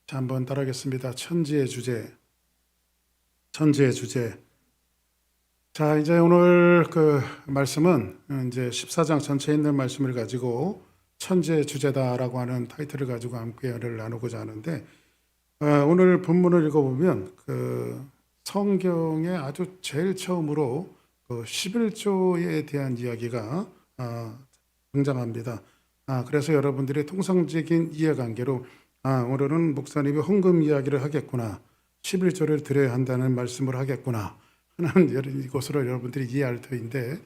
자, 한번 따라하겠습니다. 천지의 주제, 천지의 주제. 자, 이제 오늘 그 말씀은 이제 14장 전체에 있는 말씀을 가지고 천지의 주제다라고 하는 타이틀을 가지고 함께를 나누고자 하는데, 오늘 본문을 읽어보면 그 성경에 아주 제일 처음으로 그 11조에 대한 이야기가 등장합니다. 그래서 여러분들이 통상적인 이해관계로 오늘은 목사님이 헌금 이야기를 하겠구나, 11조를 드려야 한다는 말씀을 하겠구나 하는 이것으로 여러분들이 이해할 터인데,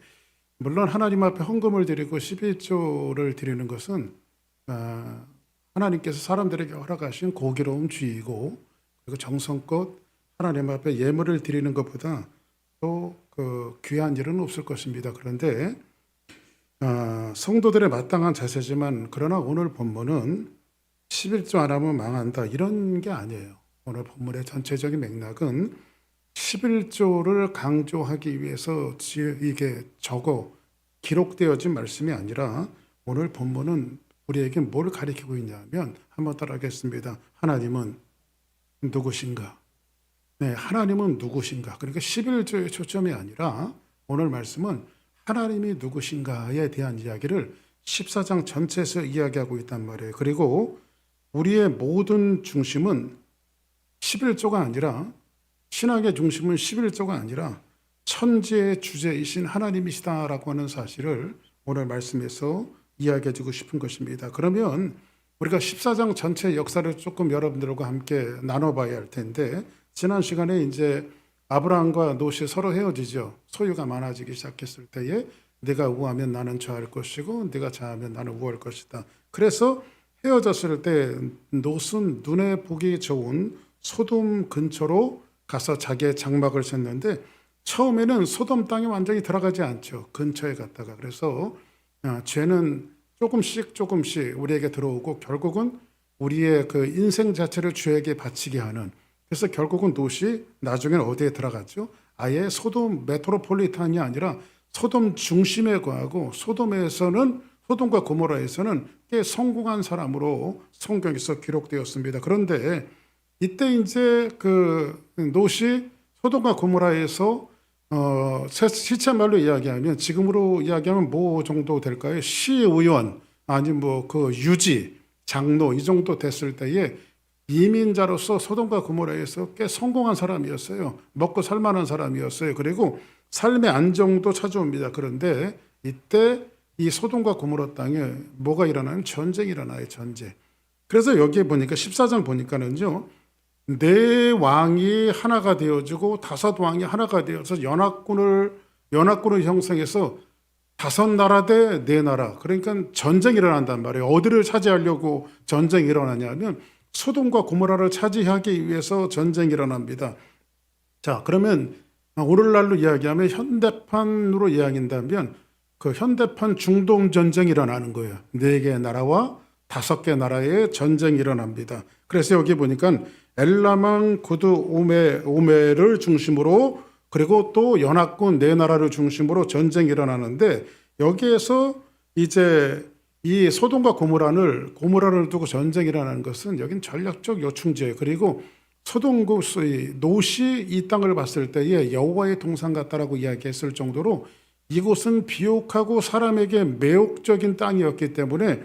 물론 하나님 앞에 헌금을 드리고 11조를 드리는 것은 하나님께서 사람들에게 허락하신 고기로운 주의이고, 그리고 정성껏 하나님 앞에 예물을 드리는 것보다 또 그 귀한 일은 없을 것입니다. 그런데 성도들의 마땅한 자세지만, 그러나 오늘 본문은 11조 안 하면 망한다 이런 게 아니에요. 오늘 본문의 전체적인 맥락은 11조를 강조하기 위해서 이게 기록되어진 말씀이 아니라, 오늘 본문은 우리에게 뭘 가리키고 있냐면, 한번 따라하겠습니다. 하나님은 누구신가? 네, 하나님은 누구신가? 그러니까 11조의 초점이 아니라 오늘 말씀은 하나님이 누구신가에 대한 이야기를 14장 전체에서 이야기하고 있단 말이에요. 그리고 우리의 모든 중심은 11조가 아니라, 신학의 중심은 11조가 아니라 천지의 주제이신 하나님이시다라고 하는 사실을 오늘 말씀에서 이야기해 주고 싶은 것입니다. 그러면 우리가 14장 전체 역사를 조금 여러분들과 함께 나눠봐야 할 텐데, 지난 시간에 이제 아브라함과 롯이 서로 헤어지죠. 소유가 많아지기 시작했을 때에 네가 우하면 나는 좌할 것이고 네가 좌하면 나는 우할 것이다. 그래서 헤어졌을 때 롯은 눈에 보기 좋은 소돔 근처로 가서 자기의 장막을 쳤는데, 처음에는 소돔 땅에 완전히 들어가지 않죠. 근처에 갔다가. 그래서 죄는 조금씩 우리에게 들어오고, 결국은 우리의 그 인생 자체를 죄에게 바치게 하는, 그래서 결국은 롯이 나중에는 어디에 들어갔죠? 아예 소돔 메트로폴리탄이 아니라 소돔 중심에 거하고, 소돔과 고모라에서는 꽤 성공한 사람으로 성경에서 기록되었습니다. 그런데 이때 이제 그 롯이 소돔과 고모라에서 시체말로 이야기하면, 지금으로 이야기하면 뭐 정도 될까요? 시의원 아니면 뭐 그 유지 장로 이 정도 됐을 때에 이민자로서 소돔과 고모라에서 꽤 성공한 사람이었어요. 먹고 살만한 사람이었어요. 그리고 삶의 안정도 찾아옵니다. 그런데 이때 이 소돔과 고모라 땅에 뭐가 일어나면 전쟁이 일어나요. 전쟁. 그래서 여기에 보니까 14장 보니까는요, 네 왕이 하나가 되어지고 다섯 왕이 하나가 되어서 연합군을 형성해서 다섯 나라 대 네 나라, 그러니까 전쟁이 일어난단 말이에요. 어디를 차지하려고 전쟁이 일어나냐면 소돔과 고모라를 차지하기 위해서 전쟁이 일어납니다. 자, 그러면 오늘날로 이야기하면 현대판으로 이야기한다면 그 현대판 중동 전쟁이 일어나는 거예요. 4개 나라와 5개 나라의 전쟁이 일어납니다. 그래서 여기 보니까 엘라망 구드 오메를 중심으로, 그리고 또 연합군 4나라를 중심으로 전쟁이 일어나는데, 여기에서 이제 이 소돔과 고모라를 두고 전쟁이 일어나는 것은 여긴 전략적 요충지예요. 그리고 소돔과 롯이 이 땅을 봤을 때에 여호와의 동산 같다라고 이야기했을 정도로 이곳은 비옥하고 사람에게 매혹적인 땅이었기 때문에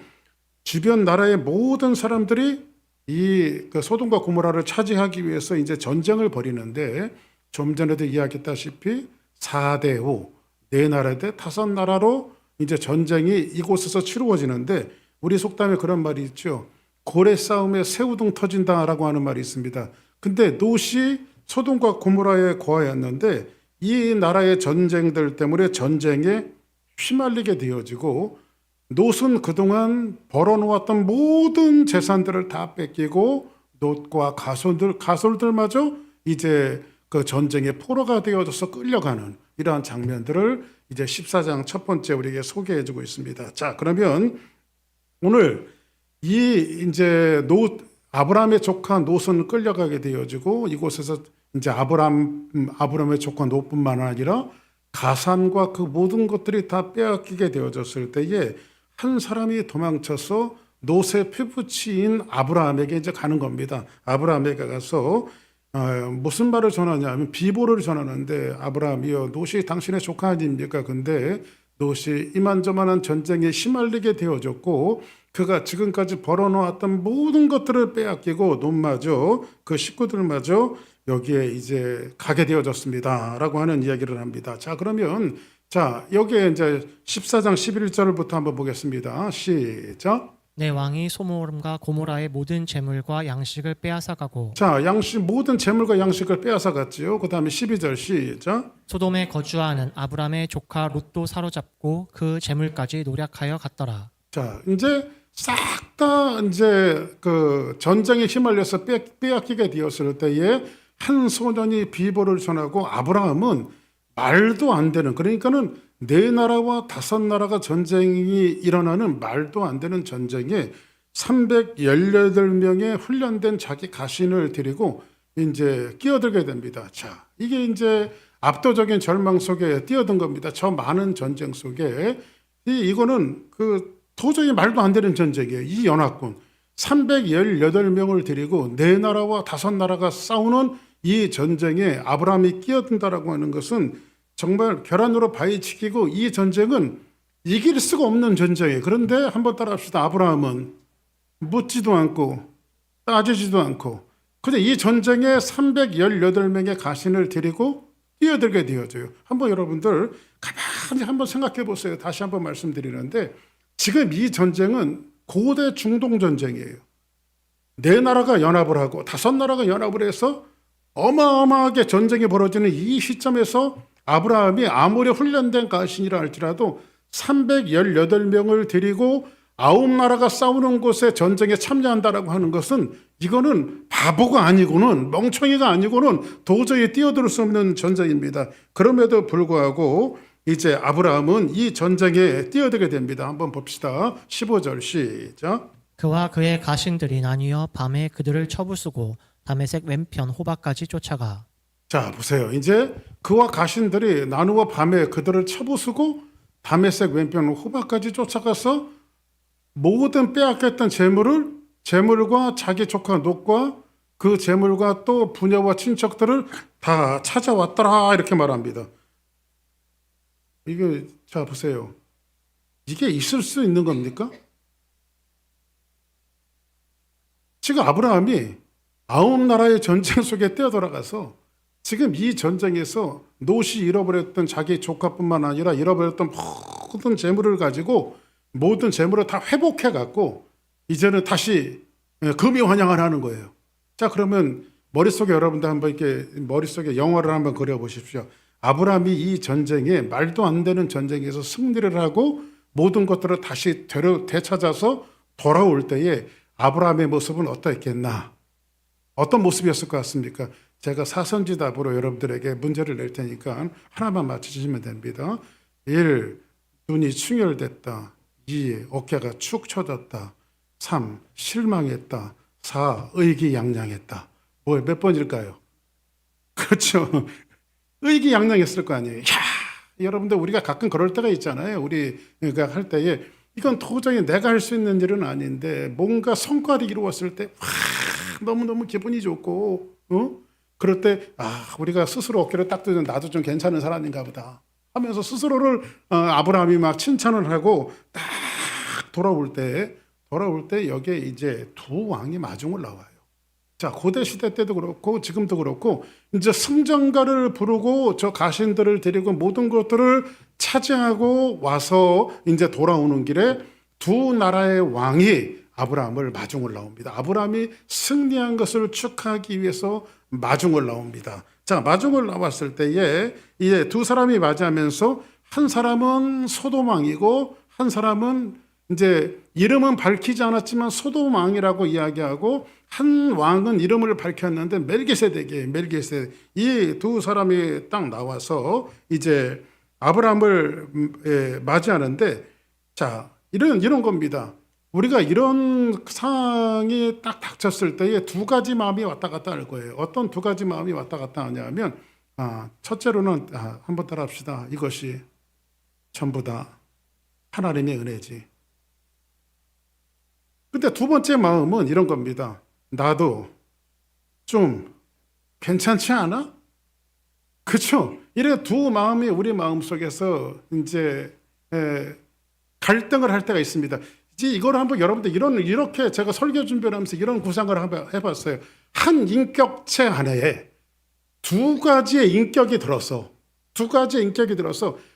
주변 나라의 모든 사람들이 그 소돔과 고모라를 차지하기 위해서 이제 전쟁을 벌이는데, 좀 전에도 이야기했다시피 4대 5, 4나라 대 5나라로 이제 전쟁이 이곳에서 치루어지는데, 우리 속담에 그런 말이 있죠. 고래 싸움에 새우등 터진다라고 하는 말이 있습니다. 근데 롯이 소돔과 고모라에 거하였는데, 이 나라의 전쟁들 때문에 전쟁에 휘말리게 되어지고, 롯은 그동안 벌어놓았던 모든 재산들을 다 뺏기고, 롯과 가솔들마저 이제 그 전쟁의 포로가 되어져서 끌려가는 이러한 장면들을 이제 14장 첫 번째 우리에게 소개해주고 있습니다. 자, 그러면 오늘 이제 아브라함의 조카 롯은 끌려가게 되어지고, 이곳에서 이제 아브라함의 조카 롯뿐만 아니라 가산과 그 모든 것들이 다 빼앗기게 되어졌을 때에 한 사람이 도망쳐서 롯의 피부치인 아브라함에게 이제 가는 겁니다. 아브라함에게 가서 무슨 말을 전하냐면 비보를 전하는데 아브라함이여 롯이 당신의 조카 아닙니까? 근데 롯이 이만저만한 전쟁에 휘말리게 되어졌고 그가 지금까지 벌어놓았던 모든 것들을 빼앗기고 롯마저 그 식구들마저 여기에 이제 가게 되어졌습니다. 라고 하는 이야기를 합니다. 자, 그러면 자, 여기에 이제 14장 11절부터 한번 보겠습니다. 시작. 내 왕이 소돔과 고모라의 모든 재물과 양식을 빼앗아가고 자, 모든 재물과 양식을 빼앗아 갔지요. 그 다음에 12절 시작. 소돔에 거주하는 아브람의 조카 롯도 사로잡고 그 재물까지 노략하여 갔더라. 자, 이제 싹 다 이제 그 전쟁에 휘말려서 빼앗기게 되었을 때에 한 소년이 비보를 전하고 아브라함은 말도 안 되는 그러니까는 네 나라와 다섯 나라가 전쟁이 일어나는 말도 안 되는 전쟁에 318명의 훈련된 자기 가신을 데리고 이제 끼어들게 됩니다. 자, 이게 이제 압도적인 절망 속에 뛰어든 겁니다. 저 많은 전쟁 속에 이거는 그 도저히 말도 안 되는 전쟁이에요. 이 연합군 318명을 데리고 네 나라와 다섯 나라가 싸우는 이 전쟁에 아브라함이 끼어든다라고 하는 것은 정말 계란으로 바위치기고 이 전쟁은 이길 수가 없는 전쟁이에요. 그런데 한번 따라합시다. 아브라함은 묻지도 않고 따지지도 않고 그냥 이 전쟁에 318명의 가신을 데리고 뛰어들게 되어져요. 한번 여러분들 가만히 한번 생각해 보세요. 다시 한번 말씀드리는데 지금 이 전쟁은 고대 중동 전쟁이에요. 네 나라가 연합을 하고 다섯 나라가 연합을 해서 어마어마하게 전쟁이 벌어지는 이 시점에서 아브라함이 아무리 훈련된 가신이라 할지라도 318명을 데리고 9나라가 싸우는 곳에 전쟁에 참여한다라고 하는 것은 이거는 바보가 아니고는 멍청이가 아니고는 도저히 뛰어들 수 없는 전쟁입니다. 그럼에도 불구하고 이제 아브라함은 이 전쟁에 뛰어들게 됩니다. 한번 봅시다. 15절 시작. 그와 그의 가신들이 나뉘어 밤에 그들을 쳐부수고 다메섹 왼편 호박까지 쫓아가. 자, 보세요. 이제 그와 가신들이 나누어 밤에 그들을 쳐부수고 다메섹 왼편 호박까지 쫓아가서 모든 빼앗겼던 재물과 자기 조카 롯과 그 재물과 또 부녀와 친척들을 다 찾아왔더라 이렇게 말합니다. 이게 자 보세요. 이게 있을 수 있는 겁니까? 지금 아브라함이 9나라의 전쟁 속에 뛰어들어가서 지금 이 전쟁에서 롯이 잃어버렸던 자기 조카뿐만 아니라 잃어버렸던 모든 재물을 가지고 모든 재물을 다 회복해 갖고 이제는 다시 금이환영을 하는 거예요. 자, 그러면 머릿속에 여러분들 한번 이렇게 머릿속에 영화를 한번 그려 보십시오. 아브라함이 이 전쟁에 말도 안 되는 전쟁에서 승리를 하고 모든 것들을 다시 되찾아서 돌아올 때에 아브라함의 모습은 어떠했겠나? 어떤 모습이었을 것 같습니까? 제가 사선지답으로 여러분들에게 문제를 낼 테니까 하나만 맞추시면 됩니다. 1. 눈이 충혈됐다. 2. 어깨가 축 처졌다. 3. 실망했다. 4. 의기양양했다. 몇 번일까요? 그렇죠. 의기양양했을 거 아니에요. 여러분들 우리가 가끔 그럴 때가 있잖아요. 우리가 할 때에 이건 도저히 내가 할 수 있는 일은 아닌데 뭔가 성과를 이루었을 때 너무너무 기분이 좋고 그럴 때 우리가 스스로 어깨를 딱 들면 나도 좀 괜찮은 사람인가 보다 하면서 스스로를 아브라함이 막 칭찬을 하고 딱 돌아올 때 여기에 이제 두 왕이 마중을 나와요. 자, 고대 시대 때도 그렇고 지금도 그렇고 이제 승전가를 부르고 저 가신들을 데리고 모든 것들을 차지하고 와서 이제 돌아오는 길에 두 나라의 왕이 아브라함을 마중을 나옵니다. 아브라함이 승리한 것을 축하하기 위해서 마중을 나옵니다. 자, 마중을 나왔을 때에 이제 두 사람이 맞이하면서 한 사람은 소돔 왕이고 한 사람은 이제 이름은 밝히지 않았지만 소돔 왕이라고 이야기하고 한 왕은 이름을 밝혔는데 멜기세덱이에요. 멜기세덱. 이 두 사람이 딱 나와서 이제 아브라함을 맞이하는데 자, 이런 겁니다. 우리가 이런 상황이 딱 닥쳤을 때에 두 가지 마음이 왔다 갔다 할 거예요. 어떤 두 가지 마음이 왔다 갔다 하냐면 첫째로는 한번 따라합시다. 이것이 전부 다 하나님의 은혜지. 근데 두 번째 마음은 이런 겁니다. 나도 좀 괜찮지 않아? 그렇죠? 이래 두 마음이 우리 마음 속에서 이제 갈등을 할 때가 있습니다. 이제 이걸 한번 여러분들 이렇게 제가 설교 준비를 하면서 이런 구상을 한번 해봤어요. 한 인격체 안에 두 가지의 인격이 들어서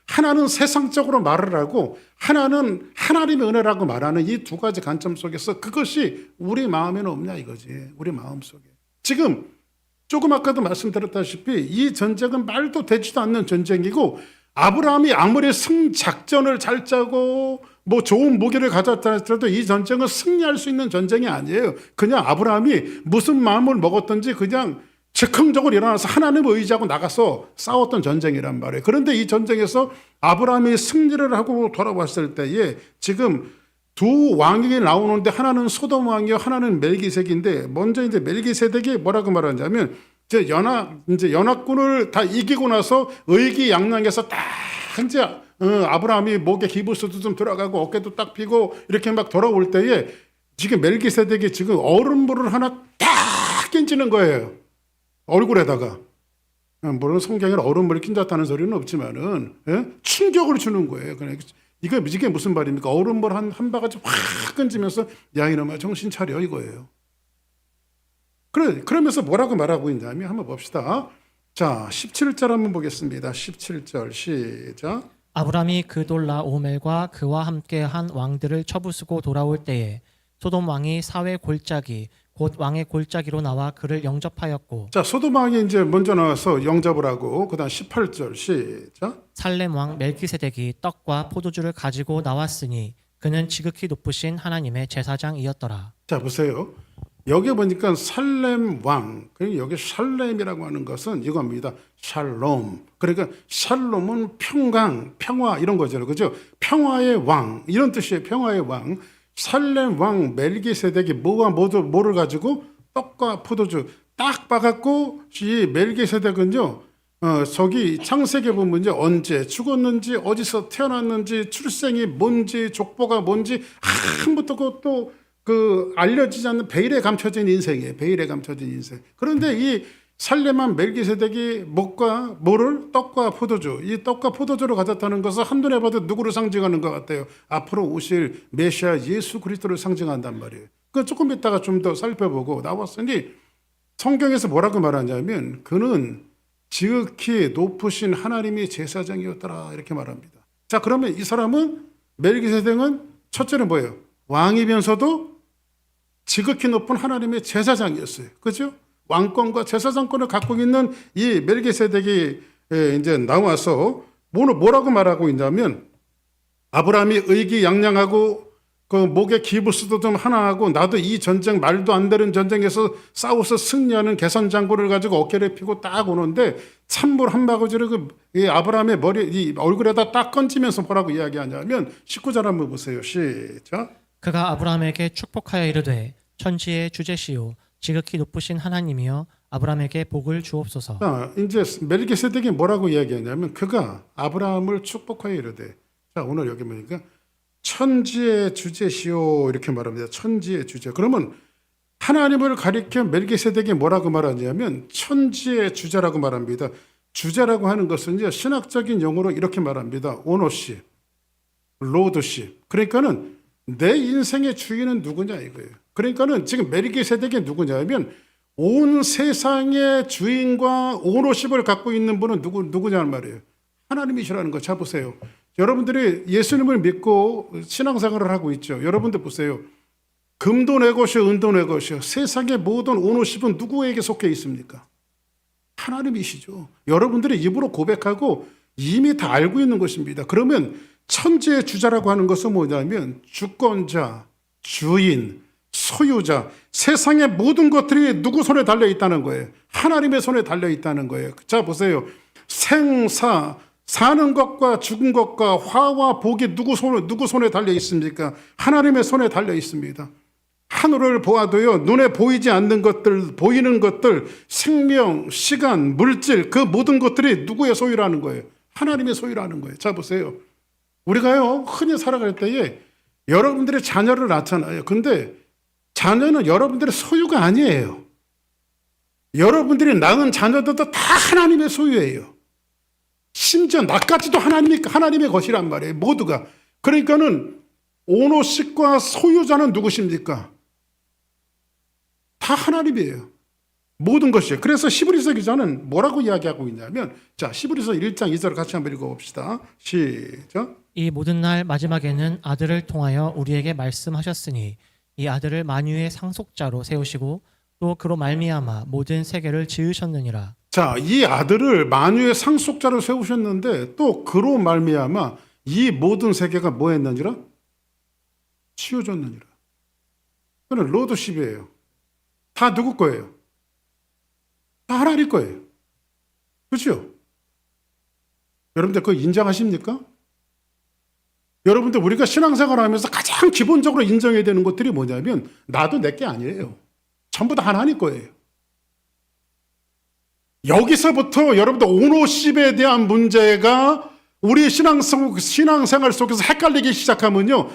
하나는 세상적으로 말을 하고 하나는 하나님의 은혜라고 말하는 이 두 가지 관점 속에서 그것이 우리 마음에는 없냐 이거지. 우리 마음 속에. 지금 조금 아까도 말씀드렸다시피 이 전쟁은 말도 되지도 않는 전쟁이고 아브라함이 아무리 승작전을 잘 짜고 뭐 좋은 무기를 가졌다 하더라도 이 전쟁은 승리할 수 있는 전쟁이 아니에요. 그냥 아브라함이 무슨 마음을 먹었던지 그냥 즉흥적으로 일어나서 하나님을 의지하고 나가서 싸웠던 전쟁이란 말이에요. 그런데 이 전쟁에서 아브라함이 승리를 하고 돌아왔을 때에 지금 두 왕이 나오는데 하나는 소돔 왕이요, 하나는 멜기세덱인데 먼저 이제 멜기세덱이 뭐라고 말하냐면 이제 연합군을 다 이기고 나서 의기양양해서 딱 이제 아브라함이 목에 기부스도 좀 들어가고 어깨도 딱 펴고 이렇게 막 돌아올 때에 지금 멜기세덱이 지금 얼음물을 하나 딱 끼얹는 거예요. 얼굴에다가. 물론 성경에는 얼음물이 끼얹었다는 소리는 없지만은 충격을 주는 거예요. 그러니까 이게 무슨 말입니까? 얼음물 한 바가지 확 끈지면서 야 이놈아 정신 차려 이거예요. 그러면서 뭐라고 말하고 있냐면 한번 봅시다. 자 17절 한번 보겠습니다. 17절 시작. 아브람이 그돌라 오멜과 그와 함께한 왕들을 쳐부수고 돌아올 때에 소돔 왕이 사회 골짜기 곧 왕의 골짜기로 나와 그를 영접하였고 자 소돔 왕이 이제 먼저 나와서 영접을 하고 그다음 18절 시작. 살렘 왕 멜기세덱이 떡과 포도주를 가지고 나왔으니 그는 지극히 높으신 하나님의 제사장이었더라. 자 보세요. 여기 보니까 살렘 왕, 그러니까 여기 샬렘이라고 하는 것은 이겁니다. 샬롬. 그러니까 샬롬은 평강, 평화 이런 거잖아요. 그죠? 평화의 왕 이런 뜻이에요. 평화의 왕. 살렘 왕 멜기세덱이 뭐를 가지고 떡과 포도주 딱 봐갖고 이 멜기세덱은요. 저기 창세기 보면 이제 언제 죽었는지 어디서 태어났는지 출생이 뭔지 족보가 뭔지 아무것도 그것도 알려지지 않는 베일에 감춰진 인생이에요. 베일에 감춰진 인생. 그런데 이 살렘한 멜기세덱이 떡과 포도주, 이 떡과 포도주를 가졌다는 것은 한눈에 봐도 누구를 상징하는 것 같아요. 앞으로 오실 메시아 예수 그리스도를 상징한단 말이에요. 그 조금 이따가 좀 더 살펴보고 나왔으니 성경에서 뭐라고 말하냐면 그는 지극히 높으신 하나님의 제사장이었더라 이렇게 말합니다. 자 그러면 이 사람은 멜기세덱은 첫째는 뭐예요? 왕이면서도 지극히 높은 하나님의 제사장이었어요. 그죠? 왕권과 제사장권을 갖고 있는 이 멜기세덱이 이제 나와서 뭐라고 말하고 있냐면 아브라함이 의기양양하고 그 목에 기부스도 좀 하나 하고 나도 이 전쟁 말도 안 되는 전쟁에서 싸워서 승리하는 개선장구를 가지고 어깨를 펴고 딱 오는데 찬물 한 바가지를 이 아브라함의 이 얼굴에다 딱 건지면서 뭐라고 이야기하냐면 19절 한번 보세요. 시작. 그가 아브라함에게 축복하여 이르되 천지의 주제시요 지극히 높으신 하나님이여 아브라함에게 복을 주옵소서. 자, 이제 멜기세덱이 뭐라고 이야기하냐면 그가 아브라함을 축복하여 이르되 자 오늘 여기 보니까 천지의 주제시요 이렇게 말합니다. 천지의 주제. 그러면 하나님을 가리켜 멜기세덱이 뭐라고 말하냐면 천지의 주제라고 말합니다. 주제라고 하는 것은 이제 신학적인 용어로 이렇게 말합니다. 오너십, 로드십. 그러니까는 내 인생의 주인은 누구냐 이거예요. 그러니까는 지금 멜기세덱이 누구냐면 온 세상의 주인과 오너십을 갖고 있는 분은 누구냐는 말이에요. 하나님이시라는 거. 자 보세요. 여러분들이 예수님을 믿고 신앙생활을 하고 있죠. 여러분들 보세요. 금도 내 것이요 은도 내 것이요 세상의 모든 오너십은 누구에게 속해 있습니까? 하나님이시죠. 여러분들이 입으로 고백하고 이미 다 알고 있는 것입니다. 그러면 천지의 주자라고 하는 것은 뭐냐면 주권자, 주인, 소유자, 세상의 모든 것들이 누구 손에 달려 있다는 거예요. 하나님의 손에 달려 있다는 거예요. 자 보세요. 생사, 사는 것과 죽은 것과 화와 복이 누구 손에 달려 있습니까? 하나님의 손에 달려 있습니다. 하늘을 보아도요 눈에 보이지 않는 것들, 보이는 것들, 생명, 시간, 물질 그 모든 것들이 누구의 소유라는 거예요? 하나님의 소유라는 거예요. 자 보세요. 우리가요 흔히 살아갈 때에 여러분들의 자녀를 낳잖아요. 근데 자녀는 여러분들의 소유가 아니에요. 여러분들이 낳은 자녀들도 다 하나님의 소유예요. 심지어 나까지도 하나님의 것이란 말이에요. 모두가. 그러니까는 오너십과 소유자는 누구십니까? 다 하나님이에요. 모든 것이에요. 그래서 히브리서 기자는 뭐라고 이야기하고 있냐면, 자, 히브리서 1장 2절 같이 한번 읽어봅시다. 시작. 이 모든 날 마지막에는 아들을 통하여 우리에게 말씀하셨으니 이 아들을 만유의 상속자로 세우시고 또 그로 말미암아 모든 세계를 지으셨느니라. 자, 이 아들을 만유의 상속자로 세우셨는데 또 그로 말미암아 이 모든 세계가 뭐 했느니라? 치워졌느니라. 그는 로드십이에요. 다 누구 거예요? 다 하나님 거예요. 그렇죠? 여러분들 그거 인정하십니까? 여러분들 우리가 신앙생활 하면서 가장 기본적으로 인정해야 되는 것들이 뭐냐면 나도 내게 아니에요. 전부 다 하나님 거예요. 여기서부터 여러분들 오너십에 대한 문제가 우리 신앙생활 속에서 헷갈리기 시작하면요.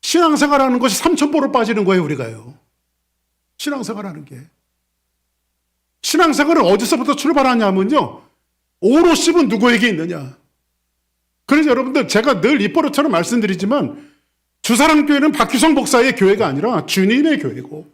신앙생활하는 것이 삼천포로 빠지는 거예요. 우리가요. 신앙생활하는 게. 신앙생활은 어디서부터 출발하냐면요. 오너십은 누구에게 있느냐. 그래서 여러분들 제가 늘 입버릇처럼 말씀드리지만 주사랑교회는 박규성 목사의 교회가 아니라 주님의 교회고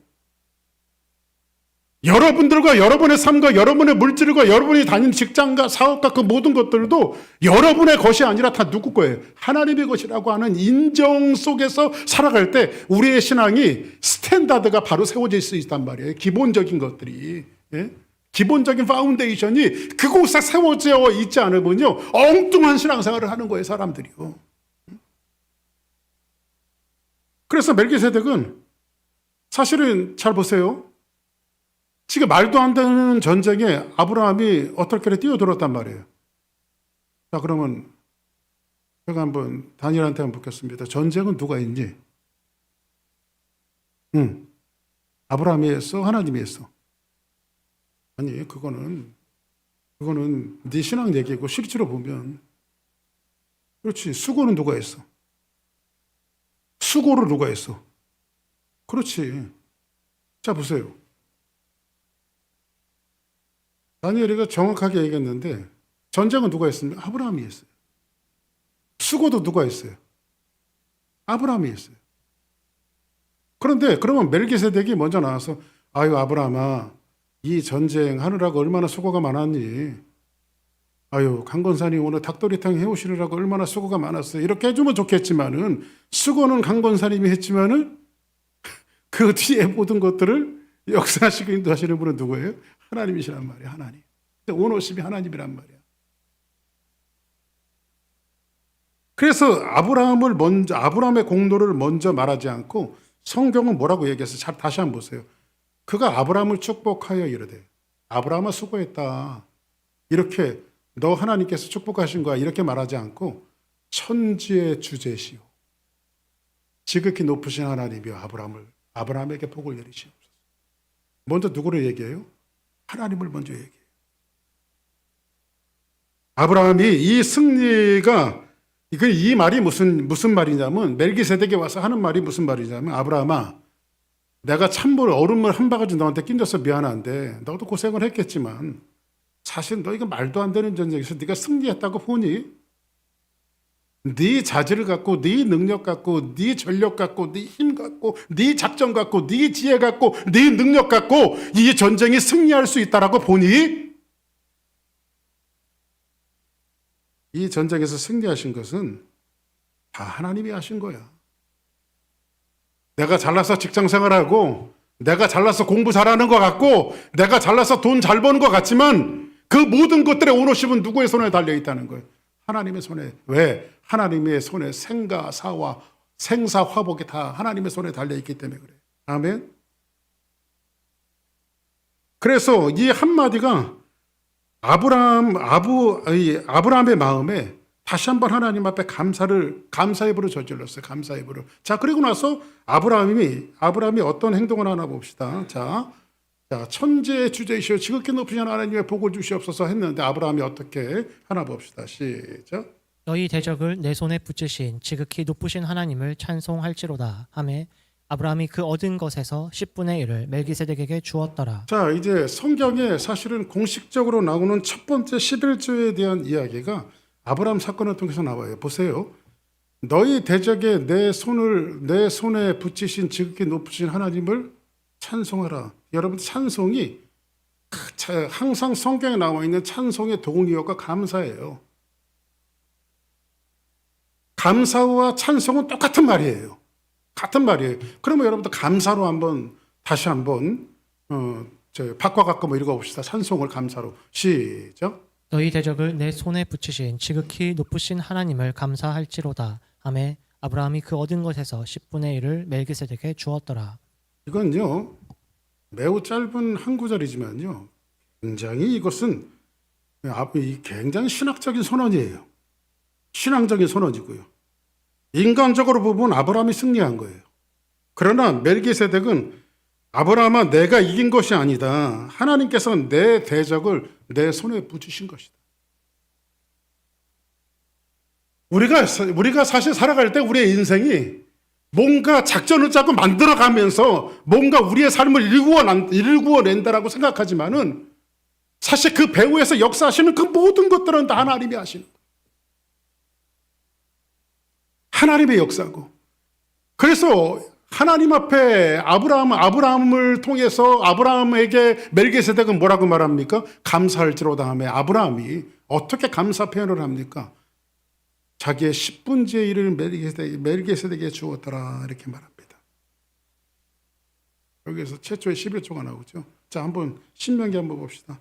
여러분들과 여러분의 삶과 여러분의 물질과 여러분이 다니는 직장과 사업과 그 모든 것들도 여러분의 것이 아니라 다 누구 거예요? 하나님의 것이라고 하는 인정 속에서 살아갈 때 우리의 신앙이 스탠다드가 바로 세워질 수 있단 말이에요. 기본적인 것들이. 예? 기본적인 파운데이션이 그곳에 세워져 있지 않으면요. 엉뚱한 신앙생활을 하는 거예요. 사람들이요. 그래서 멜기세덱은 사실은 잘 보세요. 지금 말도 안 되는 전쟁에 아브라함이 어떻게 뛰어들었단 말이에요. 자, 그러면 제가 한번 다니엘한테 한번 묻겠습니다. 전쟁은 누가 했니? 아브라함이 했어? 하나님이 했어? 아니, 그거는 네 신앙 얘기고 실제로 보면 그렇지. 수고는 누가 했어? 수고를 누가 했어? 그렇지. 자, 보세요. 다니엘이가 정확하게 얘기했는데 전쟁은 누가 했습니까? 아브라함이 했어요. 수고도 누가 했어요? 아브라함이 했어요. 그런데 그러면 멜기세덱이 먼저 나와서 아유 아브라함아 이 전쟁 하느라고 얼마나 수고가 많았니? 아유 강건사님 오늘 닭도리탕 해오시느라고 얼마나 수고가 많았어요. 이렇게 해주면 좋겠지만은 수고는 강건사님이 했지만은 그 뒤에 모든 것들을 역사하시고 인도하시는 분은 누구예요? 하나님이시란 말이야. 하나님. 오너십이 하나님이란 말이야. 그래서 아브라함의 공로를 먼저 말하지 않고 성경은 뭐라고 얘기했어요? 잘 다시 한번 보세요. 그가 아브라함을 축복하여 이르되 아브라함아 수고했다. 이렇게 너 하나님께서 축복하신 거야. 이렇게 말하지 않고 천지의 주제시오. 지극히 높으신 하나님이여 아브라함에게 복을 내리시옵소서. 먼저 누구를 얘기해요? 하나님을 먼저 얘기해요. 아브라함이 이 승리가 이 말이 무슨 말이냐면 멜기세덱에 와서 하는 말이 무슨 말이냐면 아브라함아 내가 찬물 얼음물 한 바가지 너한테 끼얹어서 미안한데 너도 고생을 했겠지만 사실 너 이거 말도 안 되는 전쟁에서 네가 승리했다고 보니 네 자질을 갖고 네 능력 갖고 네 전력 갖고 네 힘 갖고 네 작전 갖고 네 지혜 갖고 네 능력 갖고 이 전쟁이 승리할 수 있다라고 보니 이 전쟁에서 승리하신 것은 다 하나님이 하신 거야. 내가 잘나서 직장 생활하고 내가 잘나서 공부 잘하는 것 같고 내가 잘나서 돈 잘 버는 것 같지만 그 모든 것들의 오너십은 누구의 손에 달려있다는 거예요. 하나님의 손에. 왜? 하나님의 손에 생사와 생사화복이 다 하나님의 손에 달려있기 때문에 그래요. 아멘. 그래서 이 한마디가 아브라함의 마음에 다시 한번 하나님 앞에 감사의 불을 저질렀어요. 감사의 불을. 자, 그리고 나서 아브라함이 어떤 행동을 하나 봅시다. 자, 천지의 주제이시오 지극히 높으신 하나님의 복을 주시옵소서 했는데 아브라함이 어떻게 하나 봅시다. 시작. 너희 대적을 내 손에 붙이신 지극히 높으신 하나님을 찬송할지로다 하매 아브라함이 그 얻은 것에서 10분의 1을 멜기세덱에게 주었더라. 자, 이제 성경에 사실은 공식적으로 나오는 첫 번째 11조에 대한 이야기가 아브라함 사건을 통해서 나와요. 보세요. 너희 대적에 내 손에 붙이신 지극히 높으신 하나님을 찬송하라. 여러분, 찬송이 항상 성경에 나와 있는 찬송의 동의어가 감사예요. 감사와 찬송은 똑같은 말이에요. 같은 말이에요. 그러면 여러분들 감사로 다시 한번 바꿔갖고 뭐 읽어봅시다. 찬송을 감사로. 시작. 너희 대적을 내 손에 붙이신 지극히 높으신 하나님을 감사할지로다. 하매 아브라함이 그 얻은 것에서 10분의 1을 멜기세덱에게 주었더라. 이건요, 매우 짧은 한 구절이지만요, 굉장히 이것은 굉장히 신학적인 선언이에요. 신앙적인 선언이고요. 인간적으로 보면 아브라함이 승리한 거예요. 그러나 멜기세덱은 아브라함아, 내가 이긴 것이 아니다. 하나님께서 내 대적을 내 손에 붙이신 것이다. 우리가 사실 살아갈 때 우리의 인생이 뭔가 작전을 짜고 만들어가면서 뭔가 우리의 삶을 일구어낸다라고 생각하지만은 사실 그 배후에서 역사하시는 그 모든 것들은 다 하나님이 하시는 거예요. 하나님의 역사고. 그래서 하나님 앞에 아브라함을 통해서 아브라함에게 멜기세덱은 뭐라고 말합니까? 감사할지로다 하며 아브라함이 어떻게 감사 표현을 합니까? 자기의 10분의 1을 멜기세덱에게 주었더라 이렇게 말합니다. 여기에서 최초의 11조가 나오죠. 자, 한번 신명기 한번 봅시다.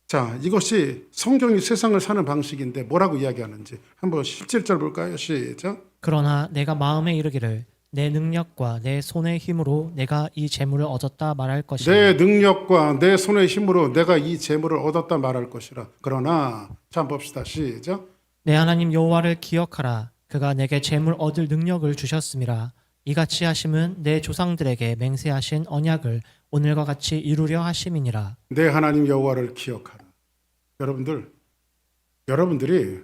자, 이것이 성경이 세상을 사는 방식인데 뭐라고 이야기하는지 한번 17절 볼까요? 시작. 그러나 내가 마음에 이르기를 내 능력과 내 손의 힘으로 내가 이 재물을 얻었다 말할 것이라. 내 능력과 내 손의 힘으로 내가 이 재물을 얻었다 말할 것이라. 그러나 자, 한번 봅시다. 시작. 내 하나님 여호와를 기억하라. 그가 내게 재물 얻을 능력을 주셨음이라. 이같이 하심은 내 조상들에게 맹세하신 언약을 오늘과 같이 이루려 하심이니라. 내 하나님 여호와를 기억하라. 여러분들이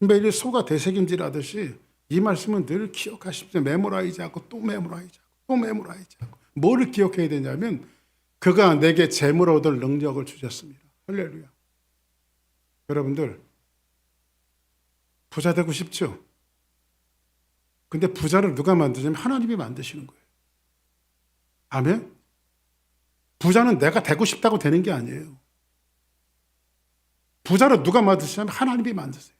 매일 소가 되새김질하듯이 이 말씀은 늘 기억하십시오. 메모라이즈 하고 또 메모라이즈 하고 또 메모라이즈 하고. 뭐를 기억해야 되냐면 그가 내게 재물 얻을 능력을 주셨습니다. 할렐루야. 여러분들 부자 되고 싶죠? 근데 부자를 누가 만드냐면 하나님이 만드시는 거예요. 아멘? 부자는 내가 되고 싶다고 되는 게 아니에요. 부자를 누가 만드시냐면 하나님이 만드세요.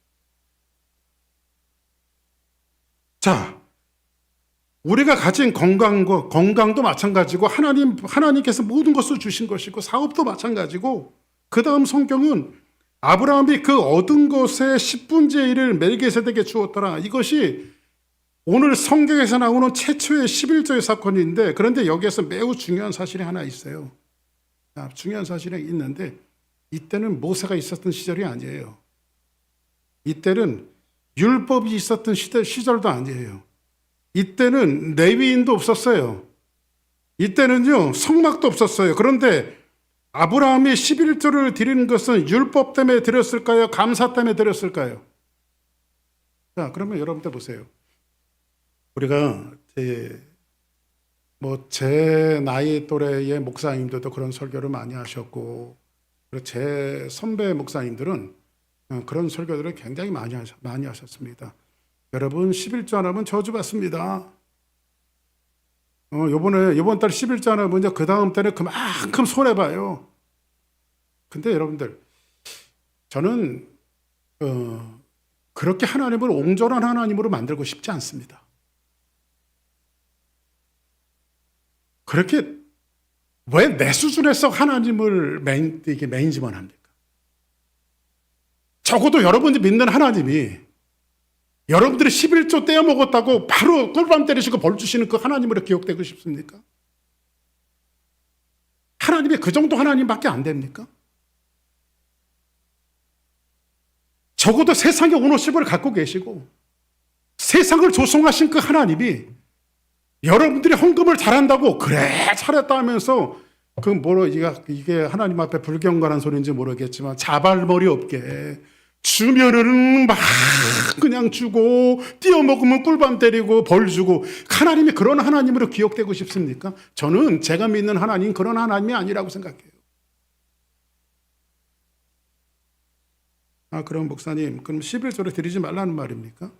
자, 우리가 가진 건강도 마찬가지고 하나님께서 모든 것을 주신 것이고 사업도 마찬가지고 그 다음 성경은 아브라함이 그 얻은 것의 10분의 1을 멜기세덱에게 주었더라. 이것이 오늘 성경에서 나오는 최초의 11조의 사건인데 그런데 여기에서 매우 중요한 사실이 하나 있어요. 중요한 사실이 있는데 이때는 모세가 있었던 시절이 아니에요. 이때는 율법이 있었던 시절도 아니에요. 이때는 레위인도 없었어요. 이때는요, 성막도 없었어요. 그런데 아브라함이 11조를 드리는 것은 율법 때문에 드렸을까요? 감사 때문에 드렸을까요? 자, 그러면 여러분들 보세요. 우리가 제 나이 또래의 목사님들도 그런 설교를 많이 하셨고, 그리고 제 선배 목사님들은 그런 설교들을 굉장히 많이 하셨습니다. 여러분, 11조 안 하면 저주받습니다. 요번 달 11조 안 하면 이제 그 다음 달에 그만큼 손해봐요. 근데 여러분들, 저는, 그렇게 하나님을 옹졸한 하나님으로 만들고 싶지 않습니다. 그렇게, 왜 내 수준에서 하나님을 매니지먼 합니까? 적어도 여러분이 믿는 하나님이 여러분들이 11조 떼어먹었다고 바로 꿀밤 때리시고 벌 주시는 그 하나님으로 기억되고 싶습니까? 하나님이 그 정도 하나님밖에 안 됩니까? 적어도 세상의 오너십을 갖고 계시고 세상을 조성하신 그 하나님이 여러분들이 헌금을 잘한다고 그래 잘했다 하면서 이게 하나님 앞에 불경건한 소리인지 모르겠지만 자발머리 없게 주면은 막 그냥 주고 띄어먹으면 꿀밤 때리고 벌 주고 하나님이 그런 하나님으로 기억되고 싶습니까? 저는 제가 믿는 하나님 그런 하나님이 아니라고 생각해요. 그럼 목사님 그럼 11조를 드리지 말라는 말입니까?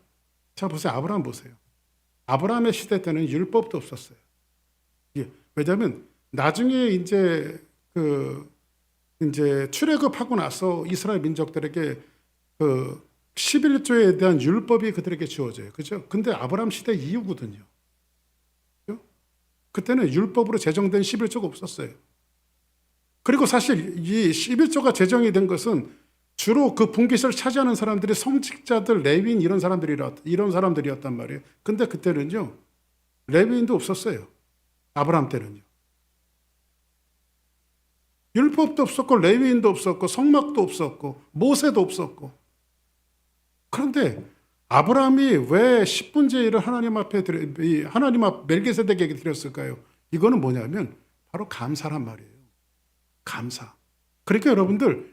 자 보세요. 아브라함 보세요. 아브라함의 시대 때는 율법도 없었어요. 왜냐하면 나중에 이제 출애굽하고 나서 이스라엘 민족들에게 11조에 대한 율법이 그들에게 주어져요. 그죠? 근데 아브라함 시대 이후거든요. 그죠? 그때는 율법으로 제정된 11조가 없었어요. 그리고 사실 이 11조가 제정이 된 것은 주로 그 분깃을 차지하는 사람들이 성직자들, 레위인 이런 사람들이었단 말이에요. 근데 그때는요. 레위인도 없었어요. 아브라함 때는요. 율법도 없었고 레위인도 없었고 성막도 없었고 모세도 없었고. 그런데 아브라함이 왜 10분의 1을 하나님 앞 멜기세덱에게 드렸을까요? 이거는 뭐냐면 바로 감사란 말이에요. 감사. 그러니까 여러분들